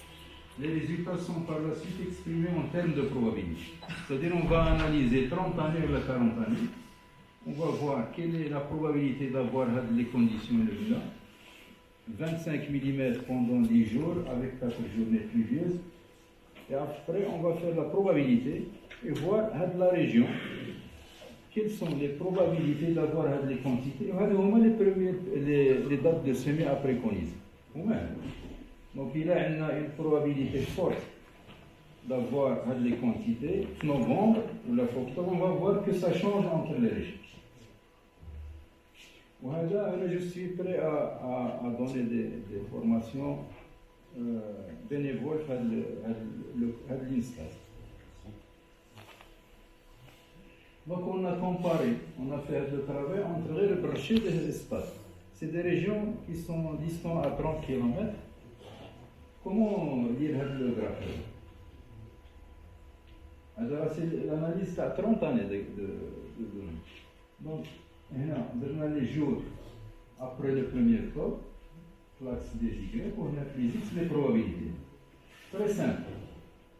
Les résultats sont par la suite exprimés en termes de probabilité. C'est-à-dire on va analyser 30 années ou 40 années, on va voir quelle est la probabilité d'avoir les conditions de là, 25 mm pendant 10 jours avec 4 journées pluvieuses. Et après, on va faire la probabilité et voir la région, quelles sont les probabilités d'avoir les quantités. Les dates de semis à préconiser. Donc il a une probabilité forte d'avoir les quantités. En novembre ou la octobre, on va voir que ça change entre les régions. Je suis prêt à donner des formations bénévoles à l'INSTAS. Donc on a comparé, on a fait le travail entre le brachet et les espaces. C'est des régions qui sont distantes à 30 km. Comment lire le graphe? Alors c'est l'analyse à 30 années de données. Donc, on a les jours après le 1er octobre, l'axe des Y, on a les probabilités. Très simple.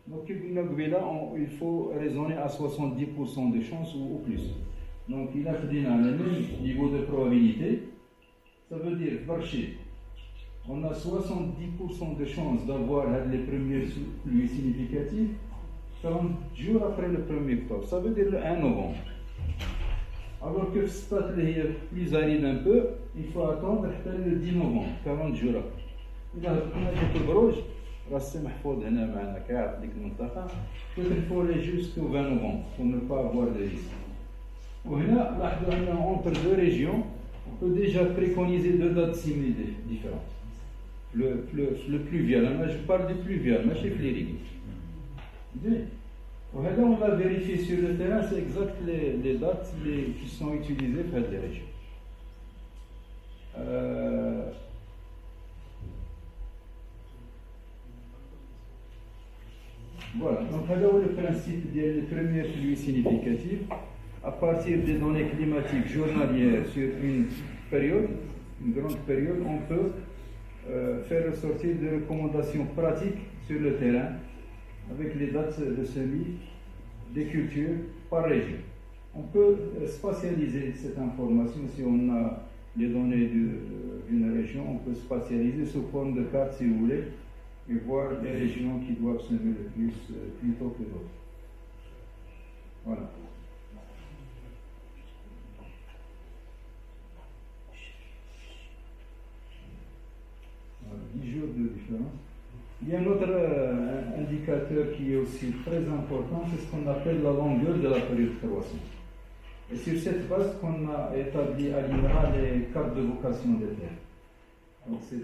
Donc, il faut raisonner à 70% de chance ou plus. Donc, il a fait le même niveau de probabilité. Ça veut dire, on a 70% de chance d'avoir les premiers pluies significatives 40 jours après le 1er octobre. Ça veut dire le 1 novembre. Alors que c'est plus aride un peu, il faut attendre le 10 novembre, 40 jours après. إذا كنا في البروج راسي محفوظ هنا معنا كاع في ديك المنطقة il faut aller jusqu'au 20 novembre pour ne pas avoir de risque. وهنا لاحظوا أن entre deux régions, on peut déjà préconiser deux dates similaires différentes. Le pluvial, je parle du pluvial, ماشي في l'irrigué. وهذا on va vérifier sur le terrain, c'est exact les dates qui sont utilisées par les régions. Voilà, donc là le principe des premières pluies significatives, à partir des données climatiques journalières sur une grande période, on peut faire ressortir des recommandations pratiques sur le terrain avec les dates de semis des cultures par région. On peut spatialiser cette information si on a les données d'une région, on peut spatialiser sous forme de carte si vous voulez et voir les régions qui doivent semer le plus tôt que d'autres. Voilà. Voilà, 10 jours de différence. Il y a un autre indicateur qui est aussi très important, c'est ce qu'on appelle la longueur de la période de croissance. Et sur cette base qu'on a établi à l'INRA les cartes de vocation des terres. Donc c'est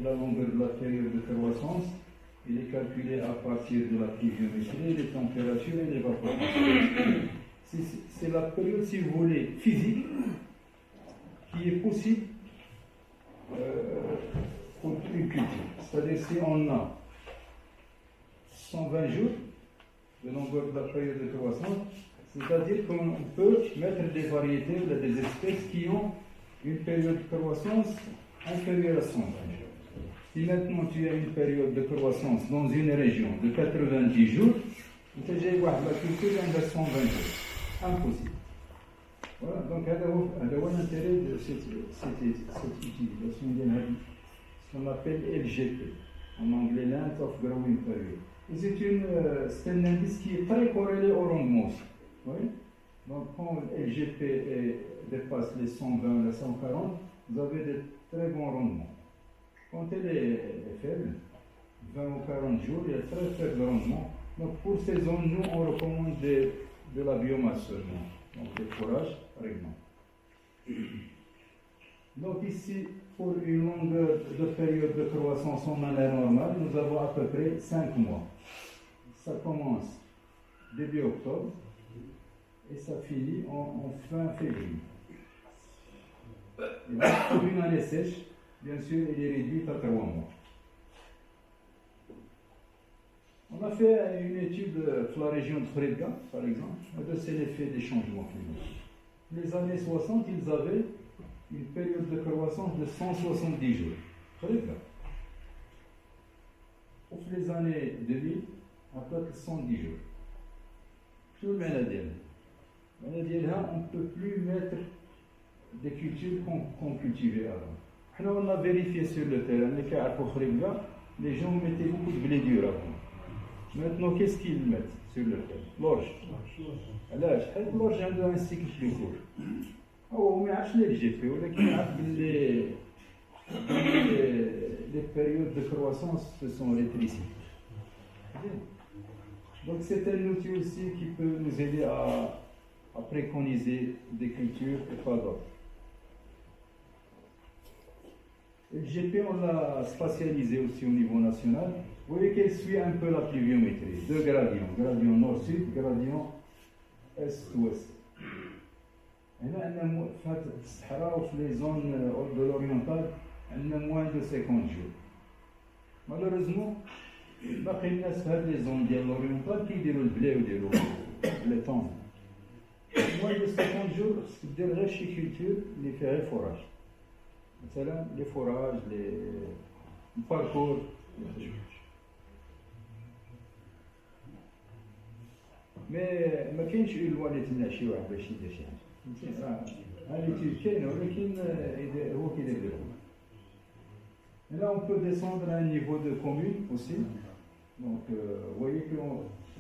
la longueur de la période de croissance, il est calculé à partir de la pluviométrie, les températures et l'évaporation. C'est la période, si vous voulez, physique, qui est possible pour une culture. C'est-à-dire si on a 120 jours de longueur de la période de croissance, c'est-à-dire qu'on peut mettre des variétés ou des espèces qui ont une période de croissance inférieure à 120 jours. Si maintenant tu as une période de croissance dans une région de 90 jours, tu as la culture de 120 jours. Impossible. Voilà, donc c'est l'intérêt de cette utilisation ce qu'on appelle LGP, en anglais Length of Growing Period. C'est un indice qui est très corrélé au rendement aussi. Oui? Donc quand LGP dépasse les 120, les 140, vous avez de très bons rendements. Quand elle est faible, 20 ou 40 jours, il y a très faible rendement. Donc pour ces zones, nous on recommande de la biomasse seulement, donc des forages par exemple. Donc ici, pour une longueur de période de croissance en année normale, nous avons à peu près 5 mois. Ça commence début octobre et ça finit en fin février. Et donc, pour une année sèche, bien sûr, il est réduit à 3 mois. On a fait une étude sur la région de Fredga, par exemple, c'est l'effet des changements climatiques. Les années 60, ils avaient une période de croissance de 170 jours. Fredga. Pour les années 2000, à peu près 110 jours. Tout le maladien. On ne peut plus mettre des cultures qu'on cultivait avant. On a vérifié sur le terrain, les gens mettaient beaucoup de blé dur avant. Maintenant, qu'est-ce qu'ils mettent sur le terrain? L'orge. L'orge a un cycle plus court. Mais j'ai fait, les périodes de croissance se sont rétrécies. Donc c'est un outil aussi qui peut nous aider à préconiser des cultures et pas d'autres. Le GP, on l'a spatialisé aussi au niveau national. Vous voyez qu'elle suit un peu la pluviométrie. Deux gradients, gradient nord-sud, gradient est-ouest. Et là, les zones de l'oriental, on a moins de 50 jours. Malheureusement, les zones de l'oriental qui diront le blé ou le temps. Moins de 50 jours, c'est des cultures, les ferrets forages. Les forages, les parcours. Mais ما كاينش une loi اللي تمنع شي واحد باش يدير شي حاجه فهمتي كاينه ولكن هو كيدير. Et là on peut descendre à un niveau de commune aussi. Donc vous voyez que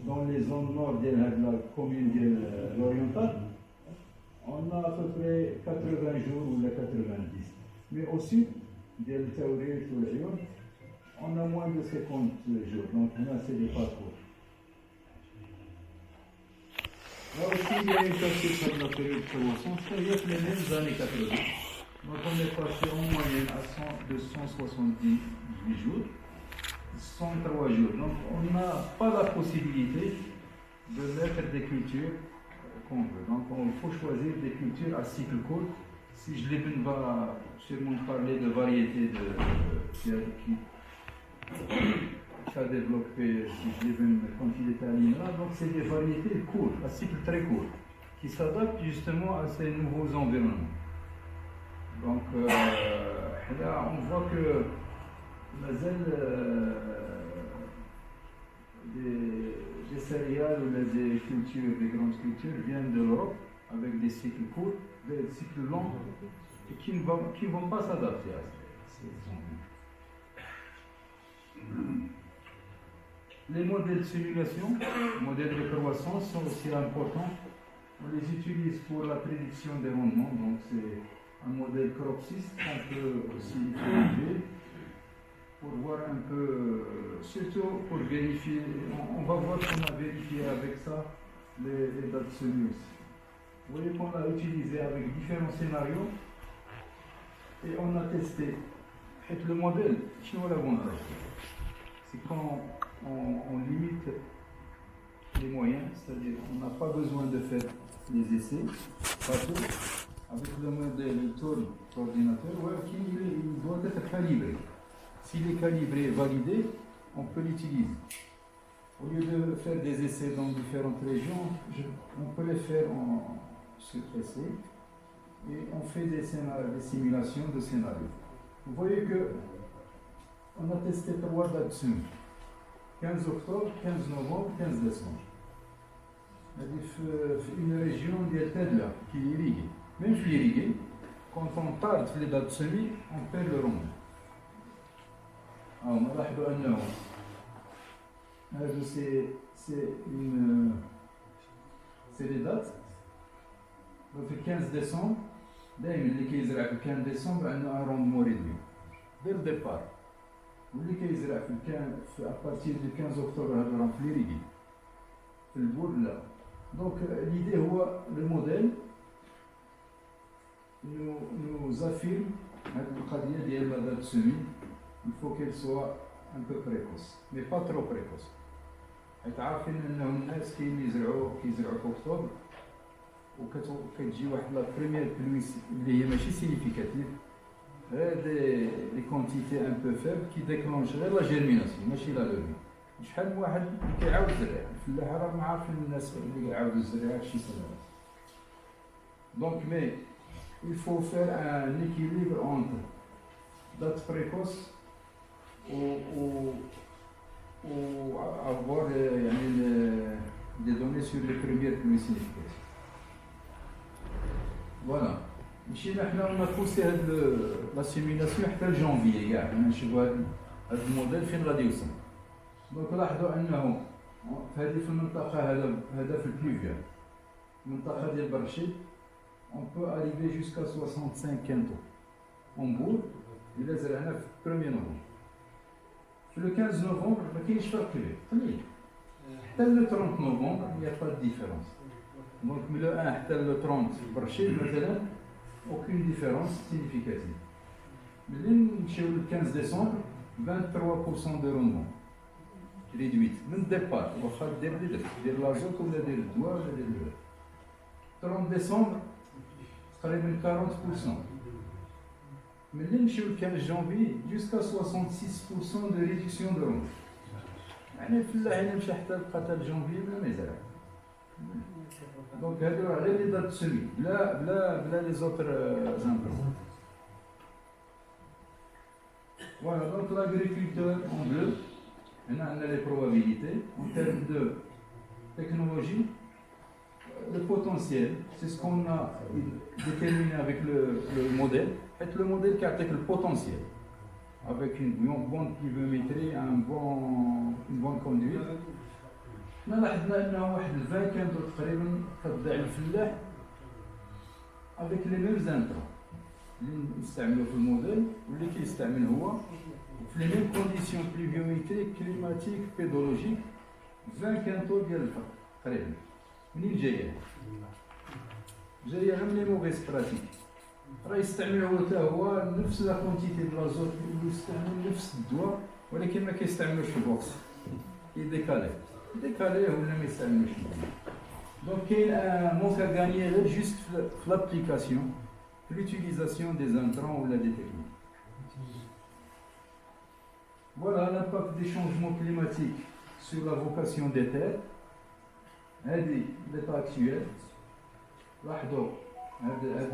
dans les zones nord de la commune de l'oriental on a à peu près 80 jours ou 90. Mais au sud, on a moins de 50 jours, donc là c'est des parcours. Là aussi, il y a une chose sur la période de croissance, c'est les mêmes années 80. Donc on est passé en moyenne à 278 jours, 103 jours. Donc on n'a pas la possibilité de mettre des cultures qu'on veut. Donc il faut choisir des cultures à cycle court. Si je vais sûrement parler de variétés qui a développé, si je quand il était à l'INRA, donc c'est des variétés courtes, à cycle très court, qui s'adaptent justement à ces nouveaux environnements. Donc là, on voit que des céréales ou des cultures, des grandes cultures viennent de l'Europe avec des cycles courts, des cycles longs et qui ne vont pas s'adapter à ces environnements. Les modèles de simulation, modèles de croissance sont aussi importants. On les utilise pour la prédiction des rendements, donc c'est un modèle Cropsys qu'on peut aussi utiliser pour voir un peu, surtout pour vérifier, on va voir qu'on a vérifié avec ça les dates semis aussi. Vous voyez qu'on l'a utilisé avec différents scénarios et on a testé. Et le modèle, l'avantage, c'est quand on limite les moyens, c'est-à-dire on n'a pas besoin de faire les essais partout. Avec le modèle tourne coordinateur, il doit être calibré. S'il est calibré et validé, on peut l'utiliser. Au lieu de faire des essais dans différentes régions, on peut les faire sur essai et on fait des simulations de scénarios. Vous voyez que on a testé 3 dates, 15 octobre, 15 novembre, 15 décembre. Une région qui est irriguée. Même si irriguée, quand on tarde les dates semis, on perd le rendement. C'est les dates. Donc le 15 décembre, le 15 décembre, on a un rendement réduit. Dès le départ. À partir du 15 octobre, on a rempli l'irrigué. Donc l'idée, le modèle nous affirme que la date semis, il faut qu'elle soit un peu précoce, mais pas trop précoce. حيت عارفين انه الناس كيزرعوا في اكتوبر وكتجي واحد لا بريمير بلوي اللي هي ماشي سينيفيكاتيف غير دي كونتيتي ان بو فيبل كي ديكلونش غير لا جيرميناسيون ماشي لا لومي. شحال من واحد كيعاود الزراعه الفلاحه راهم عارفين الناس اللي كيعاودوا الزراعه شي سنوات. Donc mais il faut faire un équilibre entre date précoce ou avoir des données sur les premières pluies significatives. Voilà. مشينا حنا ما بوسي هاد لاسيميلاسيون حتى لجونفي كاع نشوفوا هاد الموديل فين غادي يوصل. دونك لاحظوا انه في المنطقه هذا في البلوفيال المنطقه ديال برشيد on peut arriver jusqu'à 65 quintaux en bourg إلا زرعنا في 1er نوفمبر. في le 15 نوفمبر ما كاينش فرق كبير قليل. حتى le 30 نوفمبر il n'y a pas de différence. Donc من le 1 حتى le 30 في برشيد مثلا aucune différence significative. ملي نمشيو le 15 ديسمبر 23% de rendement réduite من الديبار واخا دير اللي درت دير لازوت ولا دير الدواء ولا دير البرد. 30 ديسمبر تقريبا 40%. ملي نمشيو ل 15 جانفي jusqu'à 66% de réduction de rendement. يعني الفلاح الا مشى حتى لقى جانفي ما يزرع. دونك هادو غير لي دات سمي بلا لي زوتر زامبرون. Voilà, donc l'agriculteur en bleu, maintenant on a les probabilités. En termes de technologie, le potentiel, c'est ce qu'on a déterminé avec le modèle. Et le modèle qui a le potentiel, avec une bonne pluviométrie, une bonne conduite. Nous avons أنه واحد 20 كانتو تقريبا كتضيع الفلاح avec les mêmes intrants. اللي نستعملوا في الموديل واللي كيستعمل هو في لي ميم كونديسيون بليفيوميتريك كليماتيك بيدولوجيك 20 كانتو ديال الفرق تقريبا. منين جايه؟ جايه غير من لي موفيس براتيك. راه يستعمل هو نفس لا كونتيتي د لازوت ويستعمل نفس الدواء ولكن ما كيستعملوش في البوكس. يديكاليه ولا ما يستعملوش. دونك كاين مونك ا غانيي غير جوست في لابليكاسيون l'utilisation des intrants ou des techniques. Voilà l'impact des changements climatiques sur la vocation des terres. L'état actuel.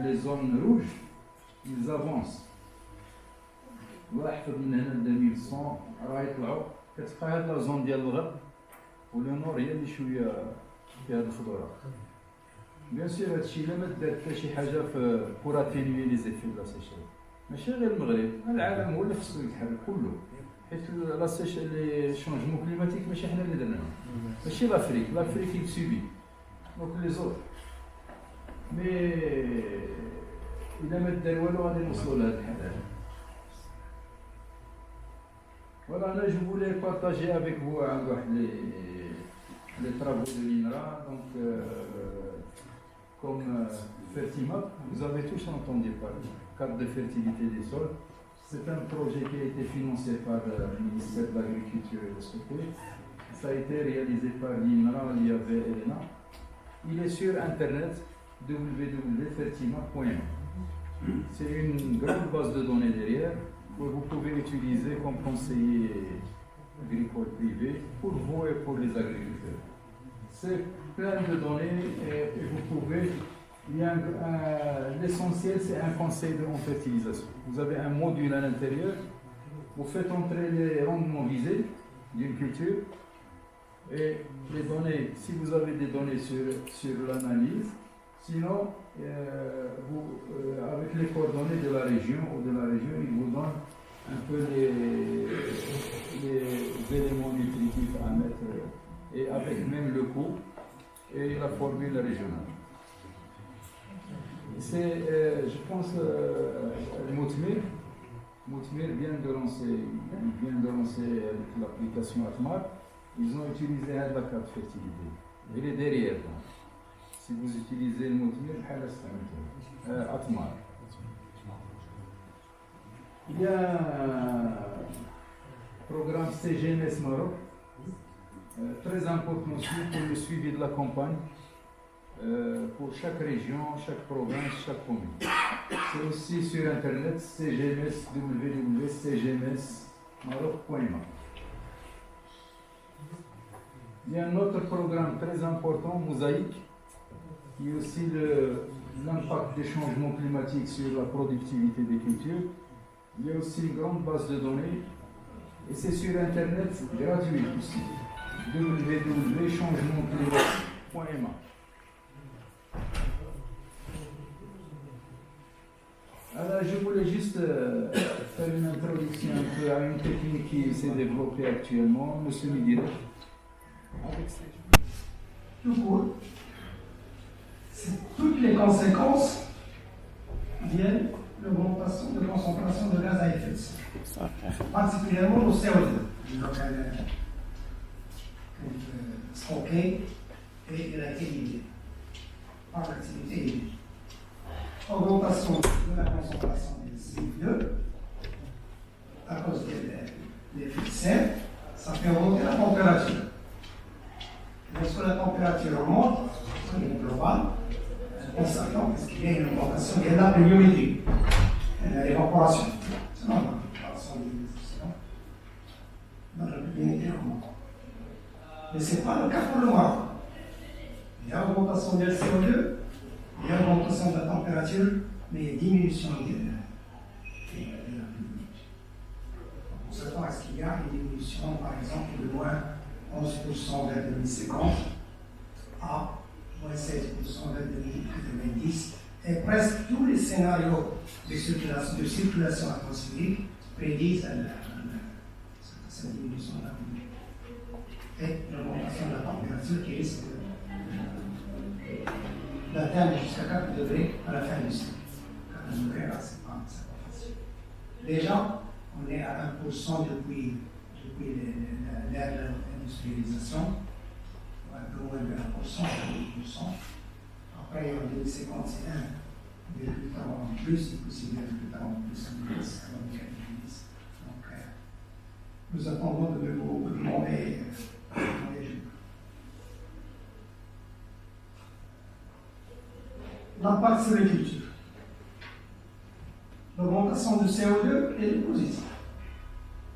Les zones rouges, ils avancent. واحد من هنا ل 2100 راه يطلعوا كتبقى هاد لا زون ديال الغرب ولو نور هي اللي شويه فيها الخضره. بيان سور هادشي الا ما دار حتى شي حاجه بور اتينيي لي زيفي لا سيشال ماشي غير المغرب العالم هو اللي خصو يتحرك كله حيت لا سيشال لي شونجمون كليماتيك ماشي حنا اللي درناهم ماشي لافريك يسوبي دونك لي زوت مي الا ما دار والو غادي نوصلوا لهاد الحل. Voilà, là je voulais partager avec vous les travaux de l'INRA. Donc, comme Fertimap, vous avez tous entendu parler, carte de fertilité des sols. C'est un projet qui a été financé par le ministère de l'Agriculture et de la Santé. Ça a été réalisé par l'INRA, l'IAV et l'ENA. Il est sur internet www.fertimap.m. C'est une grande base de données derrière que vous pouvez utiliser comme conseiller agricole privé pour vous et pour les agriculteurs. C'est plein de données et vous pouvez. L'essentiel, c'est un conseil en fertilisation. Vous avez un module à l'intérieur, vous faites entrer les rendements visés d'une culture et les données, si vous avez des données sur l'analyse, sinon, avec les coordonnées de la région, ils vous donnent un peu les éléments nutritifs à mettre et avec même le coût et la formule régionale. C'est, je pense, Moutmir vient de lancer l'application Atmar. Ils ont utilisé la carte fertilité. Il est derrière. Donc. Si vous utilisez le Moutmir, Atmar. Il y a un programme CGMS Maroc, très important aussi pour le suivi de la campagne. Pour chaque région, chaque province, chaque commune. C'est aussi sur internet CGMS, www.cgmsmaroc.ma. Il y a un autre programme très important, Mosaïque, qui est aussi l'impact des changements climatiques sur la productivité des cultures. Il y a aussi une grande base de données et c'est sur internet gratuit aussi. www.changementclimatique.ma. Alors, je voulais juste faire une introduction un peu à une technique qui s'est développée actuellement, Monsieur Midira. Tout court, toutes les conséquences viennent de l'augmentation de concentration de gaz à effet de serre, particulièrement le CO2, donc stocké et il a été libéré par l'activité humaine. Augmentation de la concentration de CO2 à cause des effets de serre, ça fait augmenter la température. Lorsque la température augmente, au niveau global, on s'attend parce qu'il y a une augmentation, il y a de la pluviométrie, il y a l'évaporation. C'est normal, l'évaporation dans la pluviométrie augmente. Mais ce n'est pas le cas pour le Maroc. Il y a augmentation du CO2, il y a augmentation de la température, mais il y a diminution de la pluviométrie. On s'attend à ce qu'il y ait une diminution, par exemple, de moins 11% vers 2050 à moins 16% vers 2090. Et presque tous les scénarios de circulation atmosphérique prédisent cette diminution de la pluviométrie et l'augmentation de la température qui risque d'atteindre jusqu'à 4 degrés à la fin du siècle. 4 degrés, là, c'est pas facile. Déjà, on est à 1% depuis l'ère de l'industrialisation, un peu moins de 1%, 2%. Après, en 2050, c'est 1,8 ans en plus, et puis c'est 1,8 ans en plus en 2010. Donc, nous attendons de nouveau demander dans les jours. L'impact sur les cultures. L'augmentation de CO2 est positive,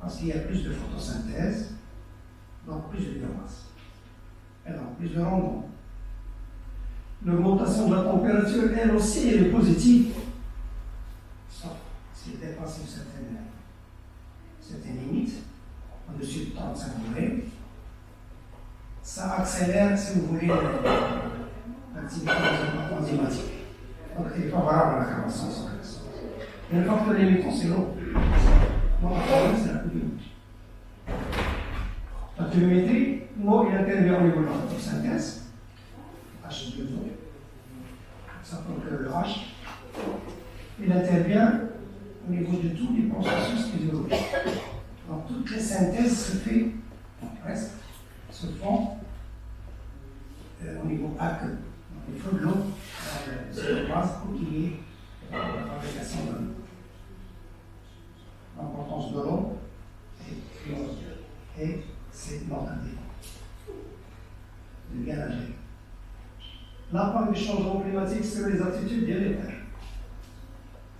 parce qu'il y a plus de photosynthèse, donc plus de biomasse, et donc plus de rendement. L'augmentation de la température, elle aussi, elle est positive, sauf s'il dépasse une certaine limite, au-dessus de 35 degrés. Ça accélère, si vous voulez, l'activité enzymatique. Donc, il est favorable à la croissance. Et le facteur limitant, c'est l'eau. Donc, le problème, c'est la pluviométrie. La pluviométrie, l'eau, il intervient au niveau de la photosynthèse, H2O, ça procure le H. Il intervient au niveau de tous les processus physiologiques. Donc, toutes les synthèses se font, presque, se font au niveau aqueux. Donc, il faut de l'eau sur la base pour qu'il y ait la fabrication de l'eau. L'importance de l'eau est primordiale et c'est l'entendé de bien agir. L'impact du changement climatique sur les attitudes délétères.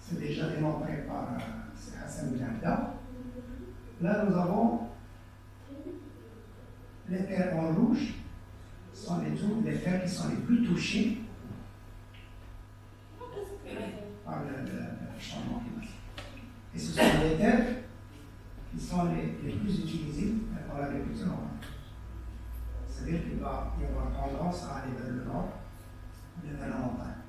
C'est déjà démontré par Hassan Bilanda. Là, nous avons les terres en rouge, sont les terres qui sont les plus touchées par le changement climatique. Et ce sont les terres qui sont les plus utilisées dans l'agriculture. C'est-à-dire qu'il va y avoir tendance à aller vers le nord, vers la montagne.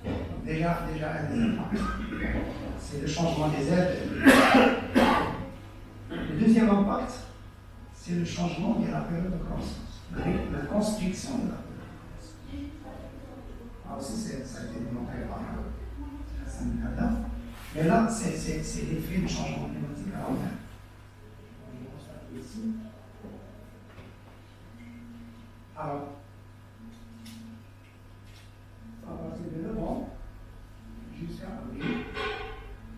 Donc déjà un des impacts, c'est le changement des airs. Le deuxième impact, c'est le changement de la période de croissance, la constriction de la période de croissance. Alors aussi, ça a été démontré par Hassan Bilanda. Mais là, c'est l'effet du changement climatique à long terme. On le constate ici. Alors, à partir de novembre jusqu'à avril,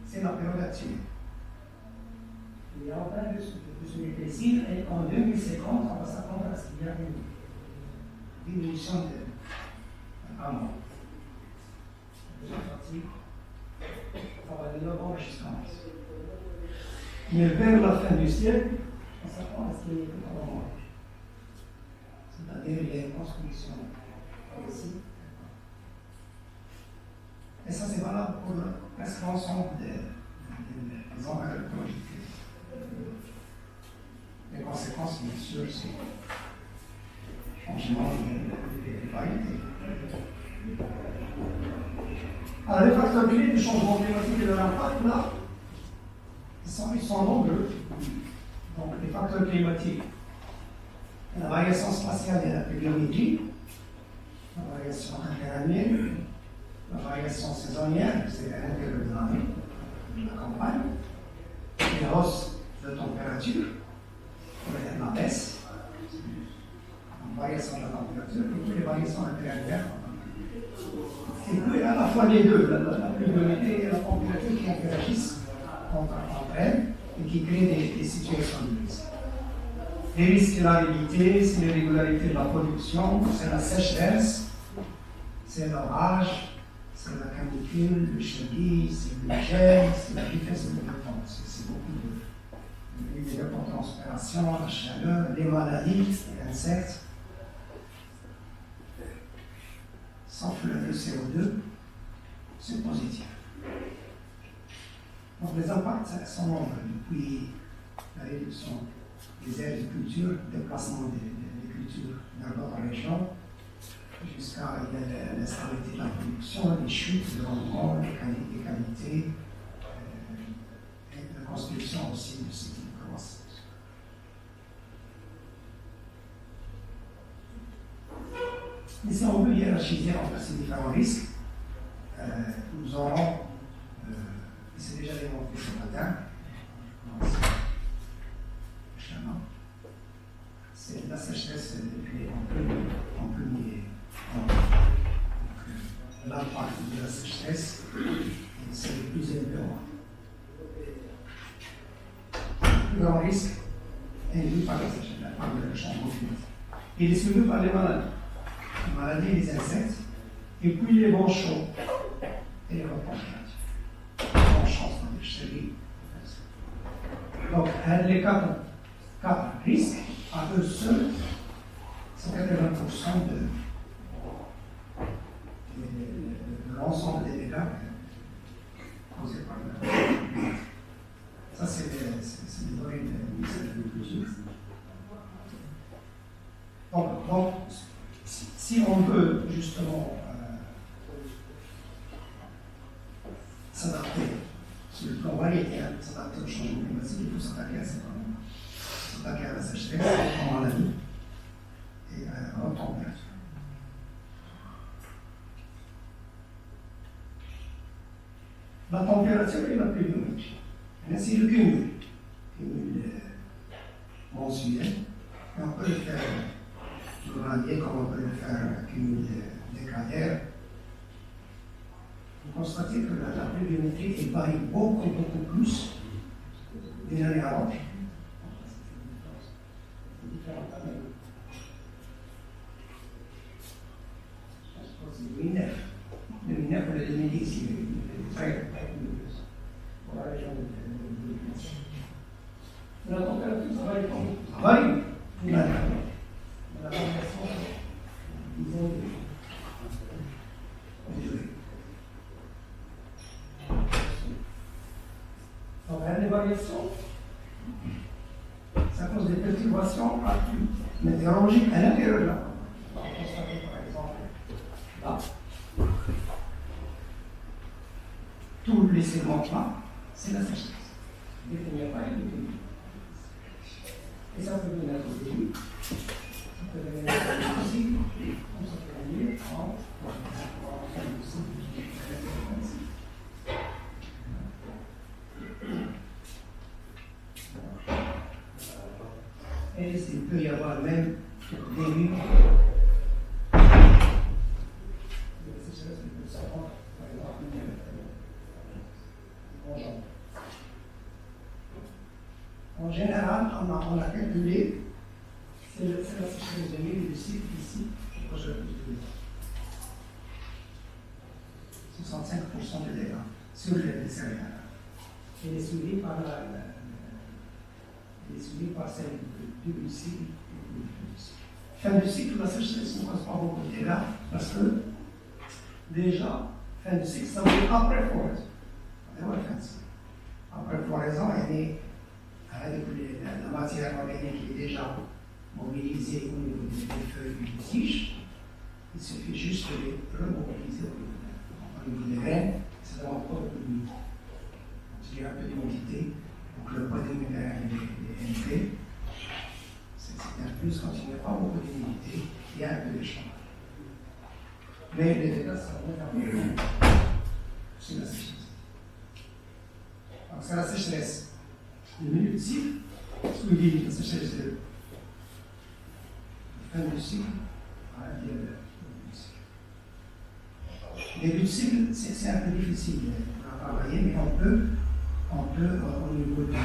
c'est la période actuelle. Il est en train de se rétrécir et en 2050, on va s'attendre à ce qu'il y ait une diminution d'un mois. Deuxième partie, on va de novembre jusqu'à mars. Mais vers la fin du siècle, on s'attend à ce qu'il y ait tout en mois. C'est-à-dire les constructions ici. Et ça, c'est valable pour presque l'ensemble des envois électroniques. Les conséquences, bien sûr, c'est le changement de variété. Alors, les facteurs clés du changement climatique et de l'impact, là, ils sont nombreux. Donc, les facteurs climatiques, la variation spatiale et la pluviométrie, la variation interannuelle, la variation saisonnière, c'est à l'intérieur de l'année, de la campagne, les hausses de température, la baisse, la variation de la température, et toutes les variations interannuelles. Et puis à la fois les deux, la pluviométrie et la température qui interagissent entre elles et qui créent des situations de risque. Les risques et l'aridité, c'est l'irrégularité de la production, c'est la sécheresse, c'est l'orage, c'est la canicule, le chablis, c'est le gel, c'est la vitesse de développement. C'est beaucoup de développement de transpiration, la chaleur, les maladies, les insectes. Sauf le CO2, c'est positif. Donc les impacts sont nombreux, depuis la réduction des aires de culture, le déplacement des cultures dans d'autres régions, jusqu'à l'instabilité de la production, les chutes de rendement, les qualités, et la construction aussi de cycles de croissance. Mais si on veut hiérarchiser entre ces différents risques, nous aurons, et c'est déjà démontré ce matin, c'est la sécheresse en premier. L'impact de la sécheresse, c'est le plus élevé. Le plus grand risque est induit par la sécheresse, par le changement climatique. Il est suivi par les maladies, les insectes, et puis les vents chauds et les repentis. Les vents chauds, c'est-à-dire chéris. Donc, les quatre risques, à eux seuls, c'est 80% de l'ensemble des dégâts causés par le. Ça, c'est des données de ministère de l'Agriculture. Donc, si on veut justement s'adapter sur le plan variété, s'adapter au changement climatique, il faut s'attaquer à ces problèmes. S'attaquer à la sécheresse, à la vie et à la température. La température et la pluviométrie. C'est le cumul mensuel. Et on peut le faire journalier comme on peut le faire cumul décadaire. Vous constatez que la pluviométrie elle varie beaucoup plus d'une année à l'autre. C'est 2009. 2009 ou le 2010, il est très pluvieuse pour la région de la température, ça varie pas. Ça varie. La variation, disons, de durée. Donc, il y a des variations. Ça cause des perturbations météorologiques à l'intérieur de la. On va constater par exemple là. Tous les segments là, c'est la sécheresse. Dès qu'il n'y a pas de pluie. Et ça peut venir au début, ça peut venir au cycle, comme ça peut venir en fin de cycle. Et il peut y avoir même des nuits. En général, on a calculé, c'est la sécheresse de nuit du cycle ici, je vais vous dire. 65% de dégâts sur les céréales. Il est suivi par celle du cycle. Fin du cycle, la sécheresse ne cause pas beaucoup de dégâts parce que déjà, fin du cycle, ça veut dire après floraison. Après floraison, la matière organique est déjà mobilisée au niveau des feuilles et des tiges. Il suffit juste de les remobiliser au niveau de produit des graines, ça demande pas beaucoup d'humidité. Donc, il y a un peu d'humidité, donc le poids des graines est élevé. C'est un plus quand il n'y a pas beaucoup d'humidité, il y a un peu de changement. Mais les dégâts, ça va bien. C'est la sécheresse. Donc, c'est la sécheresse. Le milieu du cycle, ce qu'on dit, la sécheresse de fin du cycle, à la début du cycle. Début du cycle, c'est un peu difficile à travailler, mais on peut au niveau des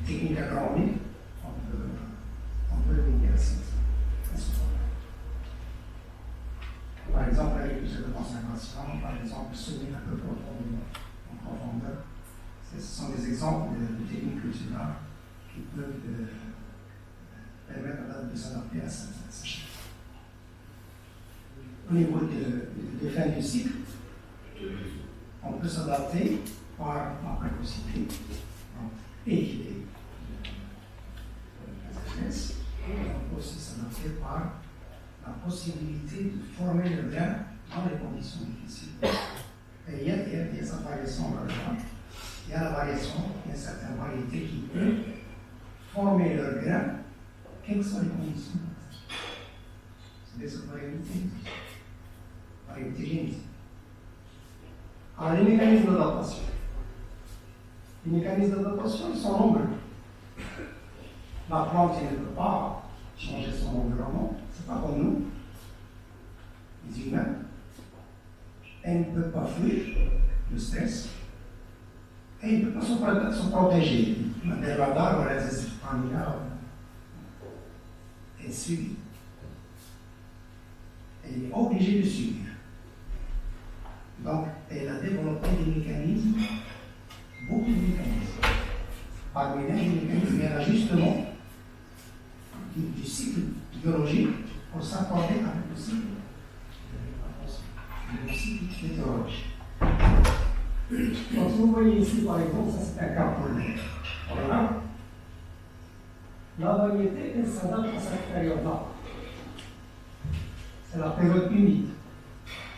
techniques agronomiques, on peut le venir à par exemple, avec le jeu de conservation, par exemple, semer un peu en profondeur. Ce sont des exemples de techniques culturelles qui peuvent permettre de s'adapter à cette chose. Au niveau de fin du cycle, on peut s'adapter par la précocité et la sécheresse, et on peut aussi s'adapter par la possibilité de former le grain dans les conditions difficiles. Et il y a cette variation là-dedans. Il y a la variation, il y a certaines variétés qui peuvent former leur grain, quelles que soient les conditions. C'est des variétés génétiques. Alors, les mécanismes d'adaptation. Les mécanismes d'adaptation, ils sont nombreux. La plante, elle ne peut pas changer son environnement. C'est pas comme nous, les humains. Elle ne peut pas fuir le stress. Et elle ne peut pas se protéger. Des radars, des familiales, elle subit. Elle est obligée de subir. Donc, elle a développé des mécanismes, beaucoup de mécanismes. Parmi les mécanismes, il y a l'ajustement du cycle biologique pour s'accorder avec le cycle météorologique. Donc, vous voyez ici, par exemple, ça c'est un cas pour le rap. La variété, elle s'adapte à cette période-là. C'est la période humide.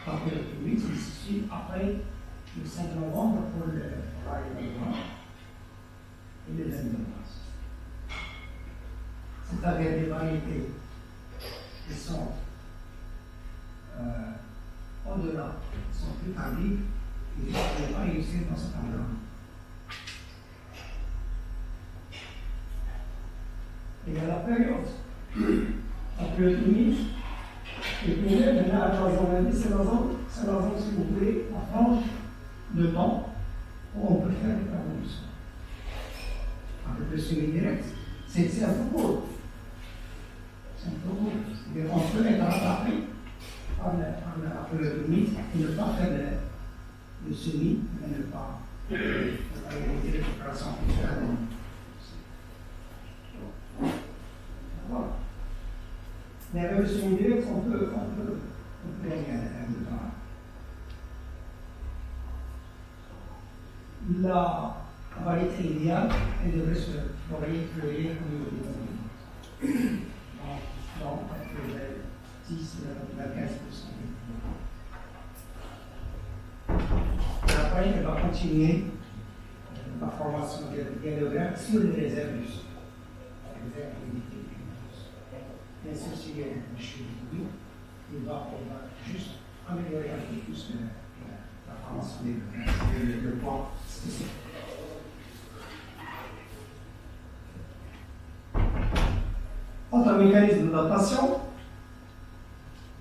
La période humide, c'est ici après le 5 novembre pour l'arrivée de mars et le 22 mars. C'est-à-dire des variétés qui sont au-delà, qui sont plus tardives et qui ne peuvent pas réussir dans cet environnement. Et il y a la période humide, et puis maintenant, à la zone, c'est la zone, si vous voulez, la frange de temps où on peut faire des travaux du sol. Avec le semi-direct, c'est un peu court. C'est un peu court. On peut être rattrapé par la période humide et ne pas faire le semi, mais ne pas éviter les opérations culturelles. Voilà. Mais avec le semi-direct, on peut gagner un peu de temps. La variété idéale, elle devrait se fleurir au niveau des années. Donc, entre 10 et 15%. Après, elle va continuer la formation des grains sur les réserves du sol. Les réserves limitées. Bien sûr, s'il y a une chute de vie, on va juste améliorer un peu plus la formation des grains, le point spécifique. Autre mécanisme d'adaptation,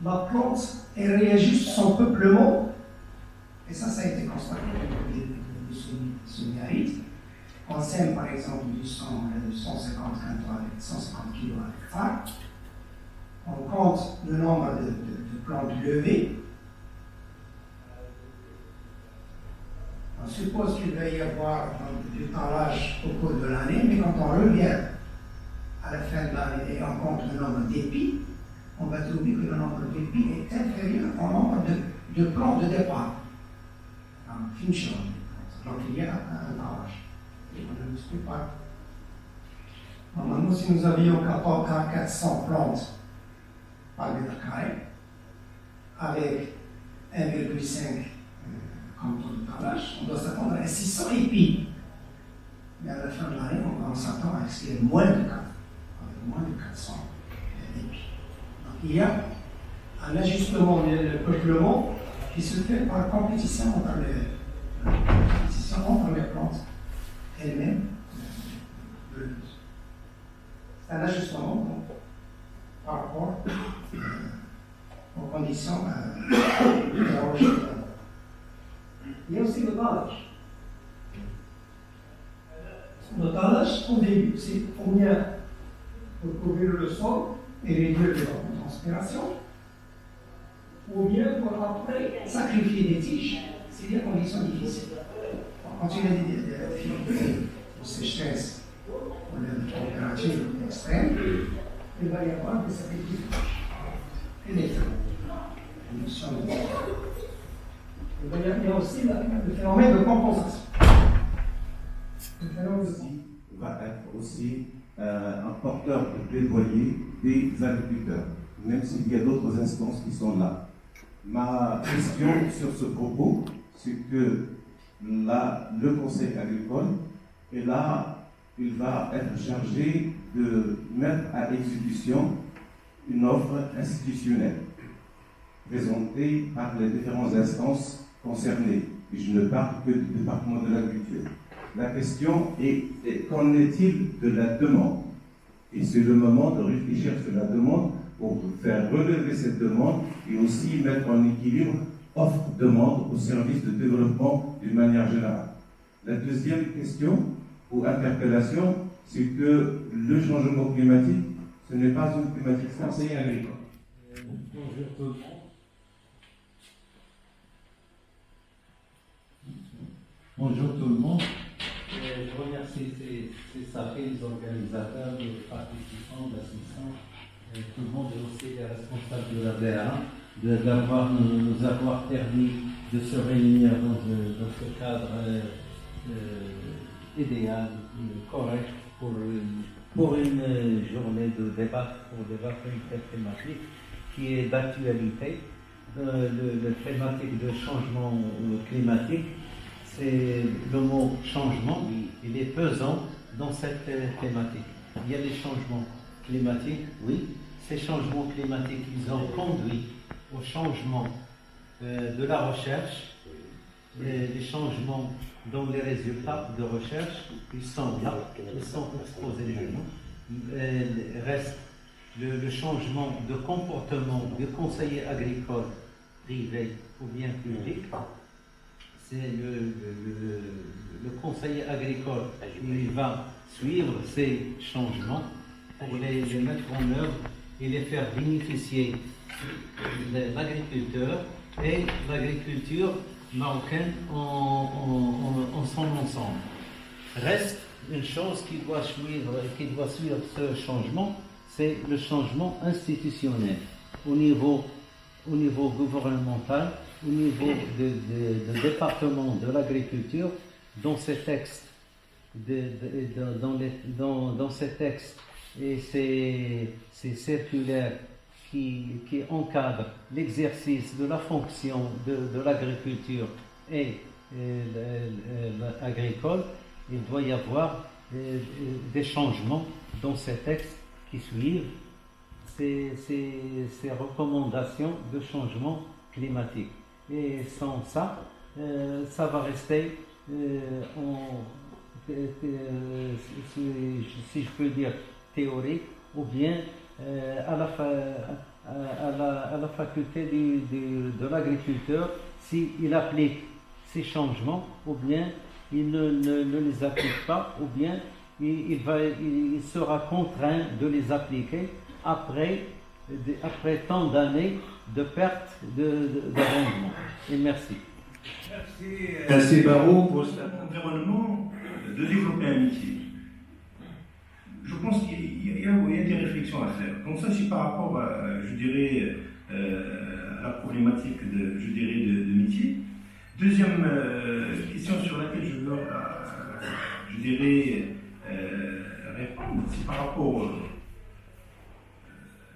la plante elle réagit sur son peuplement, et ça a été constaté au niveau du semi-aride. On sème par exemple du 150 kg à l'hectare. On compte le nombre de plantes levées. On suppose qu'il va y avoir du taillage au cours de l'année, mais quand on revient à la fin de l'année et on compte le nombre d'épis, on va trouver que le nombre d'épis est inférieur au nombre de plantes de départ. Donc il y a un taillage. Et on ne multiplie pas. Normalement, si nous avions 400 plantes par mètre carré, avec 1,5 canton de tallage, on doit s'attendre à 600 épis. Mais à la fin de l'année, on s'attend à ce qu'il y ait moins de 400 épis. Donc il y a un ajustement, le peuplement qui se fait par compétition entre les plantes elles-mêmes. C'est un ajustement donc, par rapport aux conditions météorologiques. Il y a aussi le dallage. Le dallage, au début, c'est combien pour couvrir le sol et réduire les transpirations, ou bien pour après sacrifier des tiges, c'est des conditions difficiles. Quand il y a des difficultés ou sécheresse ou de température extrême, il va y avoir des sacrifices et des feux. Il y a aussi le phénomène de compensation. Va être aussi un porteur de plaidoyer des agriculteurs, même s'il y a d'autres instances qui sont là. Ma question sur ce propos, c'est que là, le Conseil agricole est là, il va être chargé de mettre à exécution une offre institutionnelle présentée par les différentes instances concernées. Et je ne parle que du département de l'agriculture. La question est, qu'en est-il de la demande? Et c'est le moment de réfléchir sur la demande pour faire relever cette demande et aussi mettre en équilibre offre-demande au service de développement d'une manière générale. La deuxième question ou interpellation, c'est que le changement climatique, ce n'est pas une climatique Conseiller agricole. Bonjour tout le monde. Bonjour tout le monde. Je remercie ces sacrés organisateurs, les participants, l'assistants, tout le monde et aussi les responsables de la DA de nous avoir permis de se réunir dans ce cadre idéal, correct pour une journée de débat, pour débattre une telle thématique qui est d'actualité. Le thématique de changement climatique, c'est le mot changement, il est pesant dans cette thématique. Il y a des changements climatiques, oui. Ces changements climatiques, ils ont conduit au changement de la recherche, les changements dans les résultats de recherche, ils sont là, ils sont exposés devant. Il reste le changement de comportement du conseiller agricole privé ou bien public. C'est le conseiller agricole qui va suivre ces changements pour les mettre en œuvre et les faire bénéficier l'agriculteur et l'agriculture marocaine en son ensemble. Reste une chose qui doit suivre ce changement, c'est le changement institutionnel au niveau gouvernemental, au niveau du département de l'agriculture. Dans ces textes, dans ces textes et ces circulaires qui encadrent l'exercice de la fonction de l'agriculture et agricole, il doit y avoir des changements dans ces textes qui suivent ces recommandations de changement climatique. Et sans ça, ça va rester si je peux dire théorique, ou bien à la faculté de l'agriculteur s'il applique ces changements, ou bien il ne les applique pas, ou bien il sera contraint de les appliquer après tant d'années de perte de rendement. Et merci. Merci Barreau pour cet environnement de développer l'amitié. Je pense qu'il y a des réflexions à faire. Donc ça, c'est par rapport à, je dirais, à la problématique de métier. Deuxième question sur laquelle je veux, je dirais, répondre, c'est par rapport,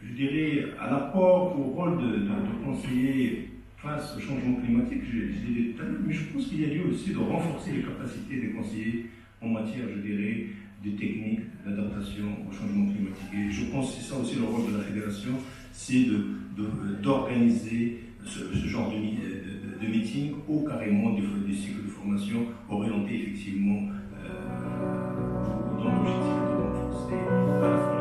je dirais, à l'apport, au rôle de conseiller face au changement climatique, je l'ai dit tout à l'heure, mais je pense qu'il y a lieu aussi de renforcer les capacités des conseillers en matière, je dirais, de techniques d'adaptation au changement climatique. Et je pense que c'est ça aussi le rôle de la fédération, c'est d'organiser ce genre de meeting ou carrément des cycles de formation orientés effectivement dans l'objectif de renforcer à la fois